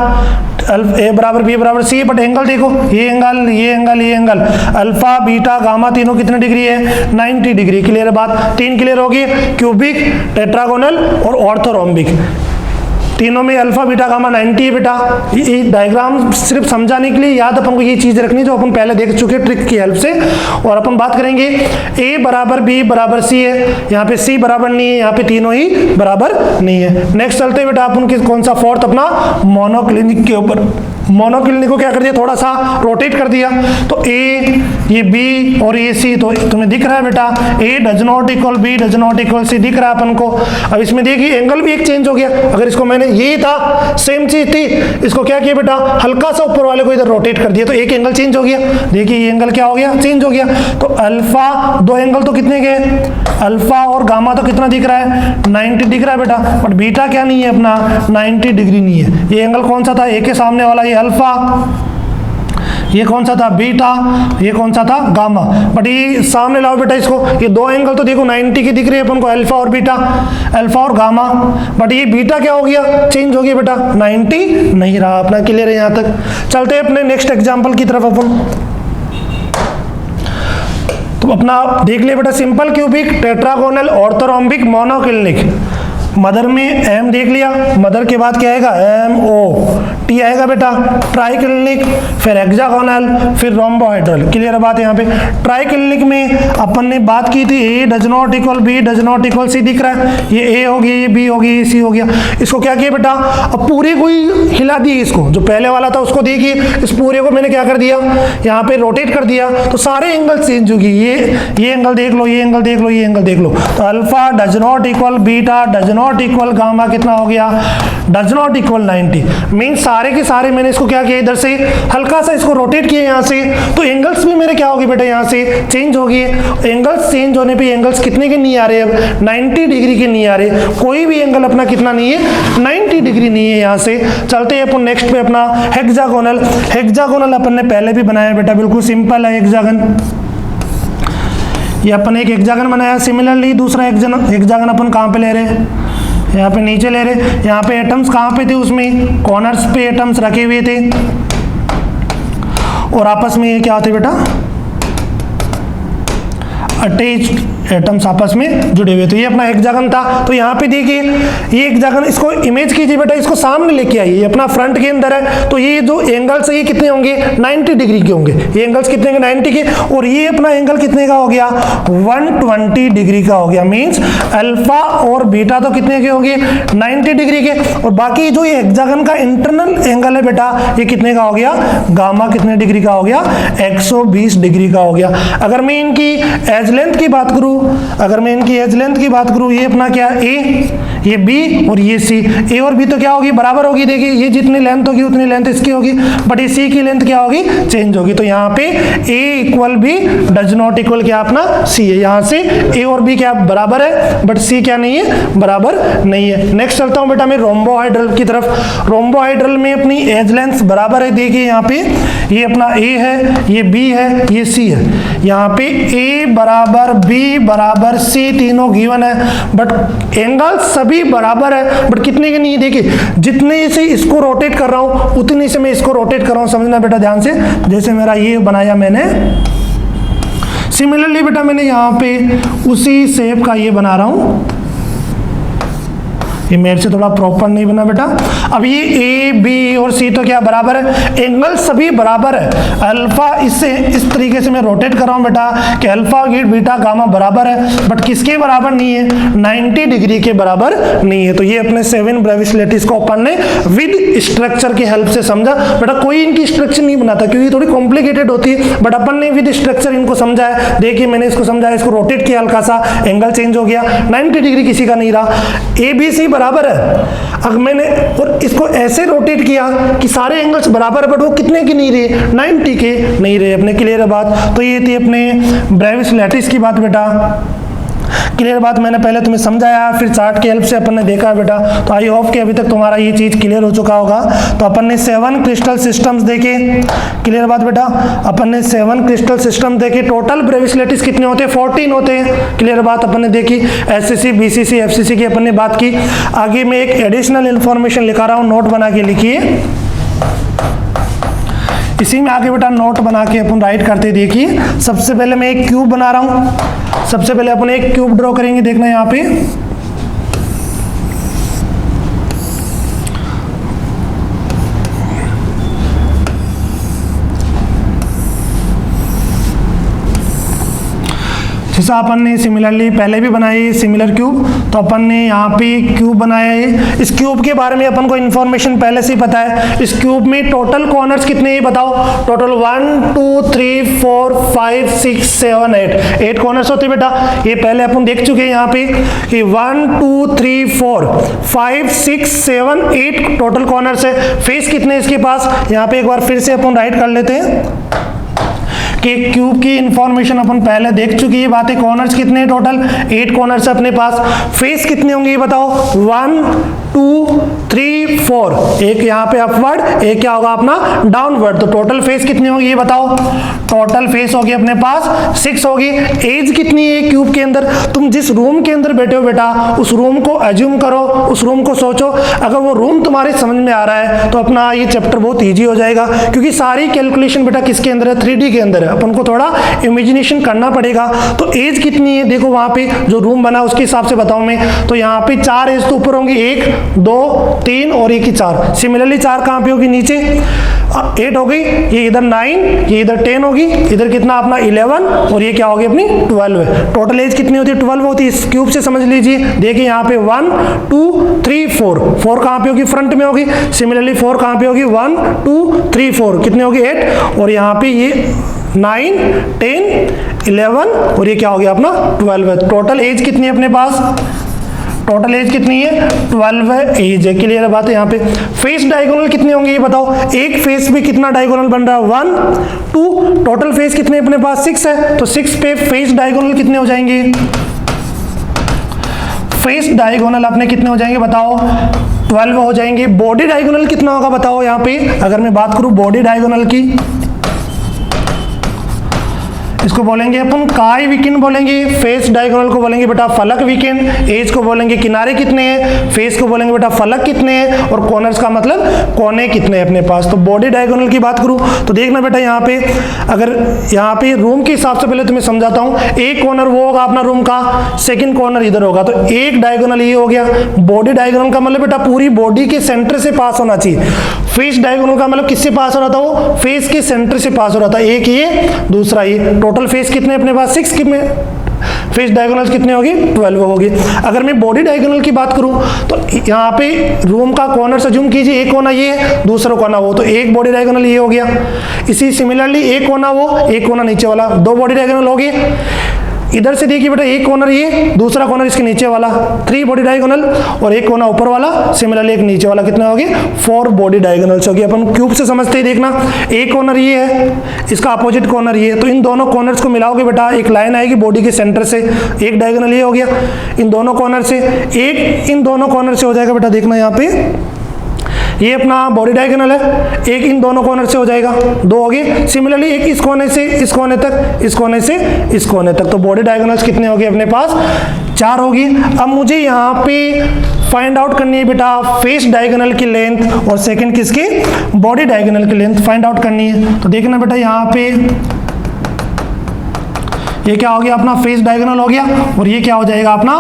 ए बराबर बी बराबर सी, बट एंगल देखो, ये एंगल अल्फा बीटा गामा तीनों कितने डिग्री है, 90 डिग्री, क्लियर बात। तीन क्लियर होगी, क्यूबिक, टेट्रागोनल और ऑर्थोरोम्बिक, तीनों में अल्फा बीटा गामा 90 है बेटा। ये डायग्राम सिर्फ समझाने के लिए याद अपन को ये चीज रखनी जो अपन पहले देख चुके ट्रिक की हेल्प से। और अपन बात करेंगे ए बराबर बी बराबर सी है, यहाँ पे सी बराबर नहीं है, यहाँ पे तीनों ही बराबर नहीं है। नेक्स्ट चलते बेटा अपन के कौन सा फोर्थ अपना मोनोक्लिनिक के ऊपर। मोनोक्लिनिक को क्या कर दिया, थोड़ा सा रोटेट कर दिया, तो ए ये बी और ये सी, तो तुम्हें दिख रहा है बेटा A does not equal B does not equal C दिख रहा है अपन को। अब इसमें देखिए एंगल भी एक चेंज हो गया, अगर इसको मैंने यही था सेम चीज थी, इसको क्या किया बेटा हल्का सा ऊपर वाले को इधर रोटेट कर दिया, तो एक एंगल चेंज हो गया। देखिए ये एंगल क्या हो गया, चेंज हो गया। तो अल्फा दो एंगल तो कितने गए, अल्फा और गामा तो कितना दिख रहा है, 90 दिख रहा है बेटा, बट बीटा क्या नहीं है अपना 90 डिग्री नहीं है। ये एंगल कौन सा था, एक के सामने वाला ये अल्फा, ये कौन सा था बीटा, ये कौन सा था गामा, बट ये सामने लाओ बेटा इसको, ये दो एंगल तो देखो 90 की दिख रही है अपन को, अल्फा और बीटा, अल्फा और गामा, बट ये बीटा क्या हो गया, चेंज हो गया बेटा, 90 नहीं रहा अपना, क्लियर है यहाँ तक। चलते हैं अपने नेक्स्ट एग्जाम्पल की तरफ अपन। तो अपना देख लिया बेटा simple cubic, tetragonal, orthorhombic, monoclinic. Mother में एम देख लिया, मदर के बाद क्या आएगा एम ओ टी आएगा बेटा, ट्राइक्लिनिक, फिर हेक्सागोनल, फिर रोम्बोहेड्रल, क्लियर है बात। यहाँ पे ट्राइक्लिनिक में अपन ने बात की थी A does not equal B does not equal C दिख रहा है, ये ए हो गया, ये बी हो गया, ये सी हो गया। इसको क्या किया बेटा, अब पूरे को ही हिला दी, इसको जो पहले वाला था उसको देखिए, इस पूरे को मैंने क्या कर दिया यहाँ पे रोटेट कर दिया, तो सारे एंगल चेंज होगी, ये एंगल देख लो, ये एंगल देख लो, ये एंगल देख लो। तो alpha does not equal beta does not equal gamma कितना हो गया, डज नॉट इक्वल 90, मीन सारे के सारे मैंने इसको क्या किया इधर से हल्का सा इसको रोटेट किया यहाँ से, तो एंगल्स भी मेरे क्या होगी बेटा यहाँ से चेंज होगी। एंगल्स चेंज होने पे एंगल्स कितने के नहीं आ रहे, अब 90 डिग्री के नहीं आ रहे, कोई भी एंगल अपना कितना नहीं है 90 डिग्री नहीं है। यहाँ से चलते हैं अपन नेक्स्ट पे अपना हेक्सागोनल। हेक्सागोनल अपन ने पहले भी बनाया बेटा, बिल्कुल सिंपल है हेक्सागन, ये अपन एक हेक्सागन बनाया। सिमिलरली दूसरा हेक्सागन अपन कहाँ पे ले रहे हैं, यहाँ पे नीचे ले रहे। यहाँ पे एटम्स कहाँ पे थे, उसमें कॉर्नर्स पे एटम्स रखे हुए थे और आपस में ये क्या होते बेटा अटैच्ड एटम्स आपस में जुड़े हुए, तो ये अपना हेक्सागन था। तो यहाँ पे देखिए ये हेक्सागन, इसको इमेज कीजिए बेटा, इसको सामने लेके आइए, ये अपना फ्रंट के अंदर है, तो ये जो एंगल्स है ये कितने होंगे 90 डिग्री के होंगे, ये एंगल्स कितने के 90 के, और ये अपना एंगल कितने का हो गया 120 डिग्री का हो गया। मींस अल्फा और बीटा तो कितने के होंगे 90 डिग्री के, और बाकी जो ये हेक्सागन का इंटरनल एंगल है बेटा ये कितने का हो गया, गामा कितने डिग्री का हो गया 120 डिग्री का हो गया। अगर मैं इनकी एज लेंथ की बात करूं, अगर मैं इनकी एज लेंथ की बात करूं, ये अपना क्या ए, ये बी और ये सी, ए और बी तो क्या होगी बराबर होगी, देखिए ये जितनी लेंथ होगी उतनी लेंथ इसकी होगी, बट ये सी की लेंथ क्या होगी चेंज होगी। तो यहाँ पे A equal B does not equal क्या अपना सी है, यहाँ से ए और बी क्या बराबर है बट सी क्या नहीं है बराबर नहीं है। नेक्स्ट चलता हूँ बेटा मैं रोम्बोहाइड्रल की तरफ। रोम्बोहाइड्रल में अपनी एज लेंथ बराबर है, देखिए यहाँ पे ये अपना ए है, ये बी है, ये सी है, यहाँ पे ए बराबर बी बराबर सी तीनों गिवन है, बट एंगल सभी बराबर है, बट कितने के नहीं, देखिए जितने से इसको रोटेट कर रहा हूं उतनी से मैं इसको रोटेट कर रहा हूं, समझना बेटा ध्यान से। जैसे मेरा ये बनाया मैंने, सिमिलरली बेटा मैंने यहाँ पे उसी शेप का ये बना रहा हूं, ये मेरे से थोड़ा प्रॉपर नहीं बना बेटा। अब ये ए बी और सी तो क्या बराबर है, एंगल सभी बराबर है। अल्फा इससे इस तरीके से मैं रोटेट कर रहा हूं बेटा कि अल्फा बीटा गामा बराबर है, बट किसके बराबर नहीं है 90 डिग्री के बराबर नहीं है। तो ये अपने 7 ब्रेविस लैटिस को अपन ने विद स्ट्रक्चर की हेल्प से समझा बेटा, कोई इनकी स्ट्रक्चर नहीं बनाता क्योंकि थोड़ी कॉम्प्लिकेटेड होती है, बट अपन ने विद स्ट्रक्चर इनको समझा है। देखिए मैंने इसको समझाया, इसको रोटेट किया हल्का सा, एंगल चेंज हो गया, 90 डिग्री किसी का नहीं रहा, ए बी सी बराबर है। अब मैंने और इसको ऐसे रोटेट किया कि सारे एंगल्स बराबर है, बट वो कितने की नहीं रहे 90 के नहीं रहे अपने, क्लियर है बात। तो ये थी अपने ब्रेविस लैटिस की बात बेटा। क्लियर बात, मैंने पहले तुम्हें समझाया, फिर चार्ट की हेल्प से अपन ने देखा बेटा, तो आई होप कि अभी तक तुम्हारा ये चीज क्लियर हो चुका होगा। तो अपन ने 7 क्रिस्टल सिस्टम्स देखे, क्लियर बात बेटा, अपन ने 7 क्रिस्टल सिस्टम देखे। टोटल ब्रेविस्लेटिस कितने होते हैं? 14 होते हैं, क्लियर बात अपन ने देखी। एससीसी, बीसीसी, एफसीसी की अपन ने बात की। आगे मैं एक एडिशनल इंफॉर्मेशन लिखा रहा हूँ, नोट बना के लिखिए। इसी में आगे बेटा नोट बना के अपन राइट करते देखिए। सबसे पहले मैं एक क्यूब बना रहा हूं। सबसे पहले अपन एक क्यूब ड्रॉ करेंगे, देखना यहाँ पे। जैसा अपन ने सिमिलरली पहले भी बनाई सिमिलर क्यूब, तो अपन ने यहाँ पे क्यूब बनाया है। इस क्यूब के बारे में अपन को इन्फॉर्मेशन पहले से ही पता है। इस क्यूब में टोटल कॉर्नर्स कितने हैं बताओ? टोटल 1 2 3 4 5 6 7 8 कॉर्नर्स होते हैं बेटा। ये पहले अपन देख चुके हैं यहाँ पे कि 1 2 3 4 5 6 7 8 टोटल कॉर्नर्स है। फेस कितने इसके पास? यहाँ पे एक बार फिर से अपन राइट कर लेते हैं कि क्यूब की इंफॉर्मेशन अपन पहले देख चुकी है बातें। कॉर्नर्स कितने टोटल? 8 कॉर्नर्स अपने पास। फेस कितने होंगे ये बताओ? 1 2 3 4, एक यहाँ पे अपवर्ड, एक क्या होगा अपना डाउनवर्ड। तो टोटल फेस कितनी होगी ये बताओ? टोटल फेस होगी अपने पास 6 होगी। एज कितनी है क्यूब के अंदर? तुम जिस रूम के अंदर बैठे हो बेटा, उस रूम को एज्यूम करो, उस रूम को सोचो। अगर वो रूम तुम्हारे समझ में आ रहा है तो अपना ये चैप्टर बहुत ईजी हो जाएगा, क्योंकि सारी कैलकुलेशन बेटा किसके अंदर है? 3D के अंदर है। अपन को थोड़ा इमेजिनेशन करना पड़ेगा। तो एज कितनी है देखो, वहां पे जो रूम बना उसके हिसाब से बताऊं मैं, तो यहाँ पे 4 एज तो ऊपर होंगी, 1 2 3 और एक ही 4। सिमिलरली 4 कहाँ पे होगी? नीचे 8 हो गई, ये इधर 9, ये इधर 10 होगी, इधर कितना अपना 11 और ये क्या होगी अपनी 12 है। टोटल एज कितनी होती है? 12 होती है। इस क्यूब से समझ लीजिए, देखिए यहाँ पे 1 2 3 4 कहाँ पे होगी? फ्रंट में होगी। सिमिलरली 4 कहाँ पे होगी? 1 2 3 4 कितने होगी? 8 और यहाँ पे ये 9 10 11 और ये क्या हो गया अपना 12 है। टोटल एज कितनी है अपने पास? टोटल एज कितनी है? 12 एज है। क्लियर बात है यहाँ पे। फेस डायगोनल कितने होंगे ये बताओ? एक फेस में कितना डायगोनल बन रहा है? 1 2। टोटल फेस कितने अपने पास? 6 है। तो 6 पे फेस डायगोनल कितने हो जाएंगे? फेस डायगोनल अपने कितने हो जाएंगे बताओ? 12 हो जाएंगे। बॉडी डायगोनल कितना होगा बताओ? यहाँ पे अगर मैं बात करूं बॉडी डायगोनल की, इसको बोलेंगे अपन काय विकेंड बोलेंगे। फेस डायगोनल को बोलेंगे बेटा फलक विकेंड। एज को बोलेंगे किनारे कितने हैं। फेस को बोलेंगे बेटा फलक कितने हैं। और कॉर्नर्स का मतलब कोने कितने हैं अपने पास। तो बॉडी डायगोनल की बात करूं तो देखना बेटा यहाँ पे, अगर यहाँ पे रूम के हिसाब से पहले तुम्हें समझाता हूँ। एक कॉर्नर वो होगा अपना रूम का, सेकेंड कॉर्नर इधर होगा, तो एक डायगोनल ये हो गया। बॉडी डायगोनल का मतलब बेटा पूरी बॉडी के सेंटर से पास होना चाहिए। फेस डायगोनल का मतलब किससे पास हो रहा था? वो फेस के सेंटर से पास हो रहा था। एक ये, दूसरा ये। टोटल फेस कितने अपने पास? 6 कितने? फेस डायगोनल्स कितने होगी? 12 होगी। अगर मैं बॉडी डायगोनल की बात करूं तो यहाँ पे रूम का कॉर्नर से जूम कीजिए, एक कोना ये है, दूसरा कोना वो, तो एक बॉडी डायगोनल ये हो गया। इसी सिमिलरली एक कोना वो, एक कोना नीचे वाला, 2 बॉडी डायगोनल हो गए। इधर से देखिए बेटा, एक कॉर्नर ये, दूसरा कॉर्नर इसके नीचे वाला, 3 बॉडी डायगोनल, और एक कोना ऊपर वाला, सिमिलरली एक नीचे वाला, कितने हो गए? 4 बॉडी डायगोनल्स हो गए। अपन क्यूब से समझते ही देखना, एक कॉर्नर ये है, इसका अपोजिट कॉर्नर ये है, तो इन दोनों कॉर्नर्स को मिलाओगे बेटा, एक लाइन आएगी बॉडी के सेंटर से, एक डायगोनल ये हो गया इन दोनों कॉर्नर से, एक इन दोनों कॉर्नर से हो जाएगा बेटा। देखना यहाँ पे ये अपना बॉडी डायगोनल है, एक इन दोनों कॉर्नर से हो जाएगा, 2 हो गए। सिमिलरली एक इस कोने से इस कोने तक, इस कोने से इस कोने तक, तो बॉडी डायगोनल्स कितने हो गए अपने पास? 4 होगी। अब मुझे यहाँ पे फाइंड आउट करनी है बेटा फेस डायगोनल की लेंथ और सेकंड किसकी? बॉडी डायगोनल की लेंथ फाइंड आउट करनी है। तो देखना बेटा यहाँ पे ये क्या हो गया अपना फेस डायगोनल हो गया, और ये क्या हो जाएगा अपना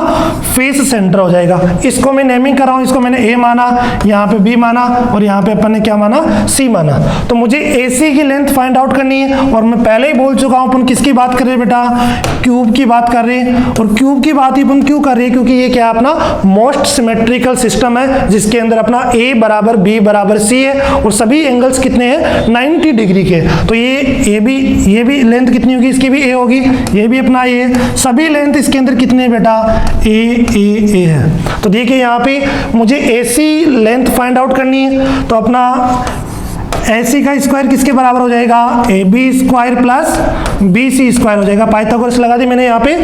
फेस सेंटर हो जाएगा। इसको मैं नेमिंग कर रहा हूँ, इसको मैंने ए माना, यहाँ पे बी माना, और यहाँ पे अपन ने क्या माना? सी माना। तो मुझे AC की लेंथ फाइंड आउट करनी है, और मैं पहले ही बोल चुका हूँ अपन किसकी बात कर रहे हैं बेटा? क्यूब की बात कर रहे हैं। और क्यूब की बात ही अपन क्यों कर रहे हैं? क्योंकि ये क्या अपना मोस्ट सिमेट्रिकल सिस्टम है, जिसके अंदर अपना A बराबर B बराबर C है, और सभी एंगल्स कितने हैं? 90 डिग्री के। तो ये भी लेंथ कितनी होगी? इसकी भी A होगी, ये भी अपना ये, सभी लेंथ इसके अंदर कितने हैं बेटा? ए है। तो देखिए यहाँ पे मुझे AC लेंथ फाइंड आउट करनी है, तो अपना AC का स्क्वायर किसके बराबर हो जाएगा? AB square plus BC square हो जाएगा। पाइथागोरस लगा दी मैंने यहाँ पे।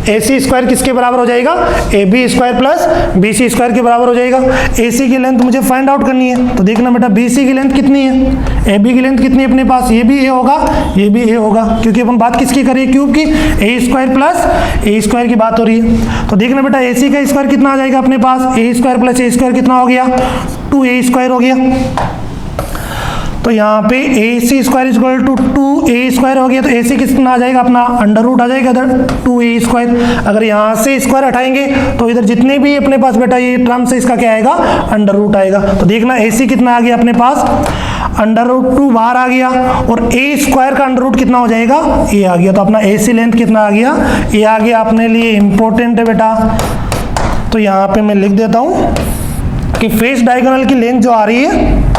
ए सी स्क्वायर किसके बराबर हो जाएगा, A B square plus B C square के बराबर हो जाएगा। ए सी की लेंथ मुझे फाइंड आउट करनी है, तो देखना बेटा बी सी की लेंथ कितनी है, ए बी की लेंथ कितनी है अपने पास, ये भी ए होगा, ये भी ए होगा, क्योंकि अपन बात किसकी कर रहे हैं, क्यूब की, ए स्क्वायर प्लस ए स्क्वायर की बात हो रही है। तो देखना बेटा ए सी का स्क्वायर कितना आ जाएगा अपने पास, ए स्क्वायर प्लस ए स्क्वायर कितना हो गया, 2a स्क्वायर हो गया। तो यहाँ पे A C square equal to 2a square हो गया, तो ए सी कितना आ जाएगा अपना, अंडर रूट आ जाएगा इधर 2a स्क्वायर। अगर यहाँ से स्क्वायर हटाएंगे तो इधर जितने भी अपने पास बेटा ये टर्म्स है इसका क्या आएगा, अंडर रूट आएगा। तो देखना ए सी कितना आ गया अपने पास, अंडर रूट 2 बाहर आ गया, और ए स्क्वायर का अंडर रूट कितना हो जाएगा, ए आ गया। तो अपना ए सी लेंथ कितना आ गया, ए आ गया, अपने लिए इंपॉर्टेंट है बेटा। तो यहाँ पे मैं लिख देता हूँ कि फेस डायगोनल की लेंथ जो आ रही है,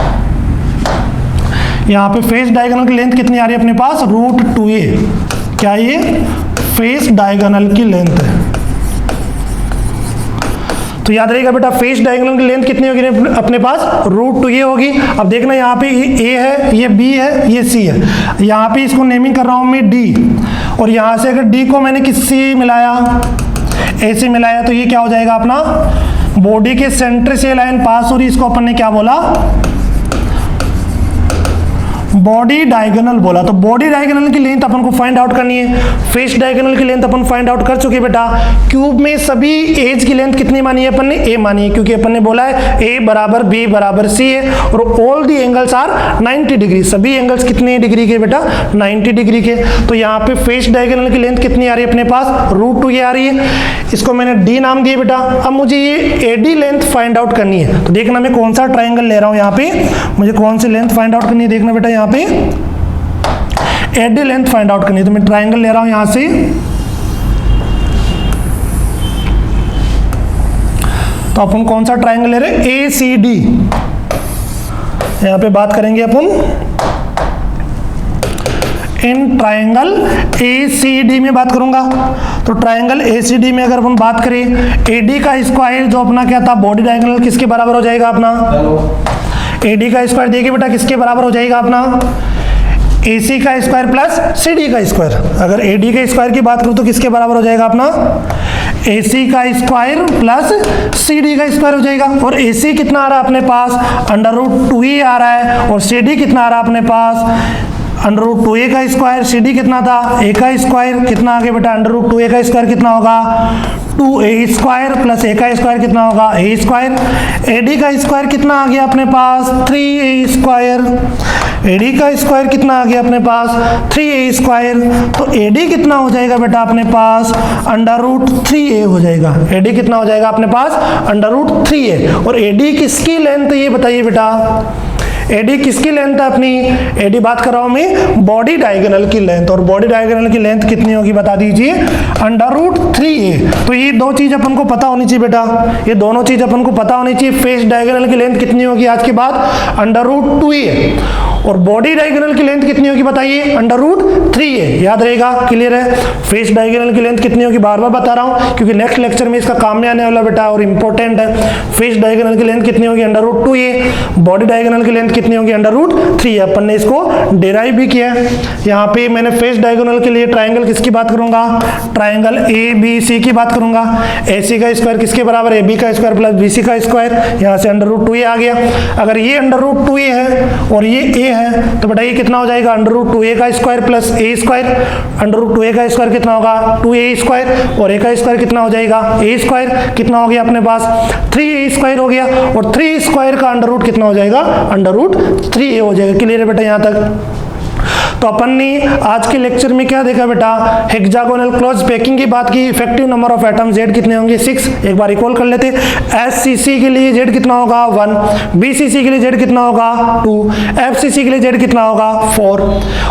यहाँ पे फेस डायगोनल की लेंथ कितनी आ रही है अपने पास, रूट 2a। क्या ये फेस डायगोनल की लेंथ है। तो याद रहेगा बेटा फेस डायगोनल की लेंथ कितनी होगी अपने पास, रूट 2a होगी। अब देखना यहाँ पे ये a है, ये b है, ये c है, यहाँ पे इसको नेमिंग कर रहा हूँ मैं d, और यहाँ से अगर d को मैंने किससे मिलाया, a से मिलाया, तो ये क्या हो जाएगा अपना, बॉडी के सेंटर से लाइन पास हो रही, इसको अपन ने क्या बोला, बॉडी डायगोनल बोला। तो बॉडी डायगोनल की लेंथ अपन को फाइंड आउट करनी है। फेस डायगोनल की लेंथ अपन फाइंड आउट कर चुके बेटा। क्यूब में सभी एज की लेंथ कितनी मानी है अपन ने, ए मानी है, क्योंकि अपन ने बोला है ए बराबर बी बराबर सी है, और all the angles are 90 degree. सभी एंगल्स कितने डिग्री के बेटा, 90 डिग्री के। तो यहाँ पे फेस डायगोनल की लेंथ कितनी आ रही है अपने पास, रूट 2a आ रही है, इसको मैंने डी नाम दिया बेटा। अब मुझे ये एडी लेंथ फाइंड आउट करनी है। तो देखना मैं कौन सा ट्राइंगल ले रहा हूँ, यहाँ पे मुझे कौन सी लेंथ फाइंड आउट करनी है, देखना बेटा यहाँ पे एडी लेंथ फाइंड आउट करनी है। तो मैं ट्राइंगल ले रहा हूं यहां से, तो अपन कौन सा ट्राइंगल ले रहे हैं, ए सी डी। यहां पे बात करेंगे अपन in triangle A C D में बात करूंगा। तो ट्राइंगल ए सी डी में अगर अपन बात करें, ए डी का स्क्वायर जो अपना क्या था, बॉडी डायगोनल किसके बराबर हो जाएगा अपना, ए डी का स्क्वायर देखिए बेटा किसके बराबर हो जाएगा अपना, ए सी का स्क्वायर प्लस सी डी का स्क्वायर। अगर ए डी के स्क्वायर की बात करूं तो किसके बराबर हो जाएगा अपना, ए सी का स्क्वायर प्लस सी डी का स्क्वायर हो जाएगा। और ए सी कितना आ रहा है अपने पास, अंडर रूट 2a आ रहा है, और सी डी कितना आ रहा है अपने पास, अंडर रूट 2a का स्क्वायर। सी डी कितना था, a का स्क्वायर, कितना आ गया बेटा, अंडर रूट 2a का स्क्वायर कितना होगा, 2a स्क्वायर प्लस a का स्क्वायर कितना होगा, a स्क्वायर। AD का स्क्वायर कितना आ गया अपने पास, 3a स्क्वायर। AD का स्क्वायर कितना आ गया अपने पास, 3a स्क्वायर। तो AD कितना हो जाएगा बेटा अपने पास, अंडर रूट 3a हो जाएगा। AD कितना हो जाएगा अपने पास, अंडर रूट 3a। और AD किसकी लेंथ ये बताइए बेटा, एडी किसकी लेंथ है अपनी, एडी बात कर रहा हूं मैं बॉडी डायगोनल की लेंथ, और बॉडी डायगोनल की लेंथ कितनी होगी बता दीजिए, अंडर रूट 3a। तो ये दो चीज अपन को पता होनी चाहिए बेटा, ये दोनों चीज अपन को पता होनी चाहिए। फेस डायगोनल की लेंथ कितनी होगी आज के बाद, अंडर रूट 2a, और बॉडी डायगोनल की लेंथ कितनी होगी बताइए, अंडर रूट 3a। याद रहेगा, क्लियर है। फेस डायगोनल की लेंथ कितनी होगी बार बार बता रहा हूं, क्योंकि नेक्स्ट लेक्चर में इसका काम में आने वाला बेटा, और इंपॉर्टेंट है। फेस डायगोनल की लेंथ कितनी होगी, under root 2a। Body diagonal की लेंथ कितनी होगी, अंडर रूट 3। अपन ने इसको डिराइव भी किया है। यहाँ पे मैंने फेस डायगोनल के लिए ट्राइंगल किसकी बात करूंगा, ट्राइंगल ए बी सी की बात करूंगा। ए सी का स्क्वायर किसके बराबर है, बी का स्क्वायर प्लस बी सी का स्क्वायर। यहाँ से अंडर रूट 2a आ गया। अगर ये अंडर रूट 2a है और ये a है, तो बेटा ये कितना हो जाएगा, अंडर रूट 2a का square plus a square. Under root 2a का स्क्वायर कितना होगा, 2a स्क्वायर, और a का स्क्वायर कितना हो जाएगा, a स्क्वायर। कितना हो गया अपने पास, 3a स्क्वायर हो गया, और 3 स्क्वायर का अंडर रूट कितना हो जाएगा, अंडर रूट 3a हो जाएगा। क्लियर है बेटा यहाँ तक। तो अपन ने आज के लेक्चर में क्या देखा बेटा, हेक्सागोनल क्लोज पैकिंग की बात की। Effective number of atom Z कितने होंगे, 6। एक बार रिकॉल कर लेते। SCC के लिए Z कितना होगा, 1। BCC के लिए Z कितना होगा, 2। FCC के लिए Z कितना होगा, 4।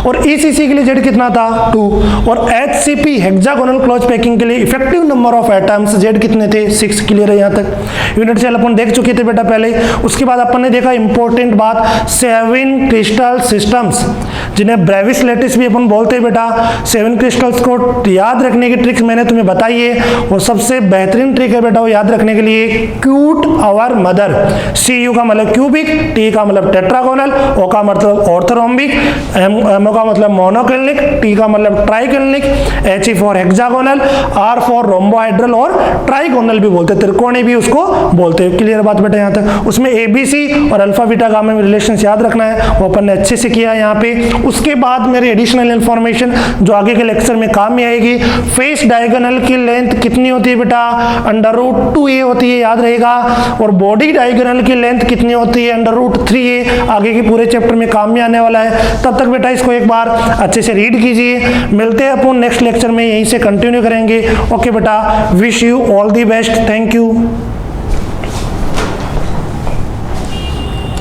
और ECC के लिए Z कितना था, 2। और HCP हेक्सागोनल क्लोज पैकिंग के लिए effective number of atoms Z कितने थे, 6। क्लियर है यहाँ तक। यूनिट सेल अपन देख चुके थे बेटा पहले। उसके बाद अपन ने देखा इंपॉर्टेंट बात, 7 क्रिस्टल सिस्टम्स जिन्हें लेविस लैटिस भी अपन बोलते हैं बेटा। 7 क्रिस्टल्स को याद रखने की ट्रिक मैंने तुम्हें बताई है, वो सबसे बेहतरीन ट्रिक है बेटा वो याद रखने के लिए, क्यूट आवर मदर। CU का मतलब क्यूबिक, T का मतलब टेट्रागोनल, O का मतलब ऑर्थोरोम्बिक, MO का मतलब मोनोक्लिनिक, T का मतलब triclinic, H for hexagonal, R for रोम्बोहाइड्रल और ट्राइगोनल भी बोलते हैं, त्रिकोणी भी उसको बोलते हैं। क्लियर बात बेटा यहाँ तक? उसमें ABC और अल्फा बीटा गामा में रिलेशंस याद रखना है, वो अपन ने अच्छे से किया यहाँ पे। उसके बाद मेरी एडिशनल इंफॉर्मेशन जो आगे के लेक्चर में काम में आएगी, फेस डायगोनल की लेंथ कितनी होती है बेटा? √2a होती है, याद रहेगा। और बॉडी डायगोनल की लेंथ कितनी होती है? √3a। आगे के पूरे चैप्टर में काम में आने वाला है। तब तक बेटा इसको एक बार अच्छे से रीड कीजिए। मिलते हैं अपन नेक्स्ट लेक्चर में, यहीं से कंटिन्यू करेंगे। ओके बेटा, wish you all the best, thank you.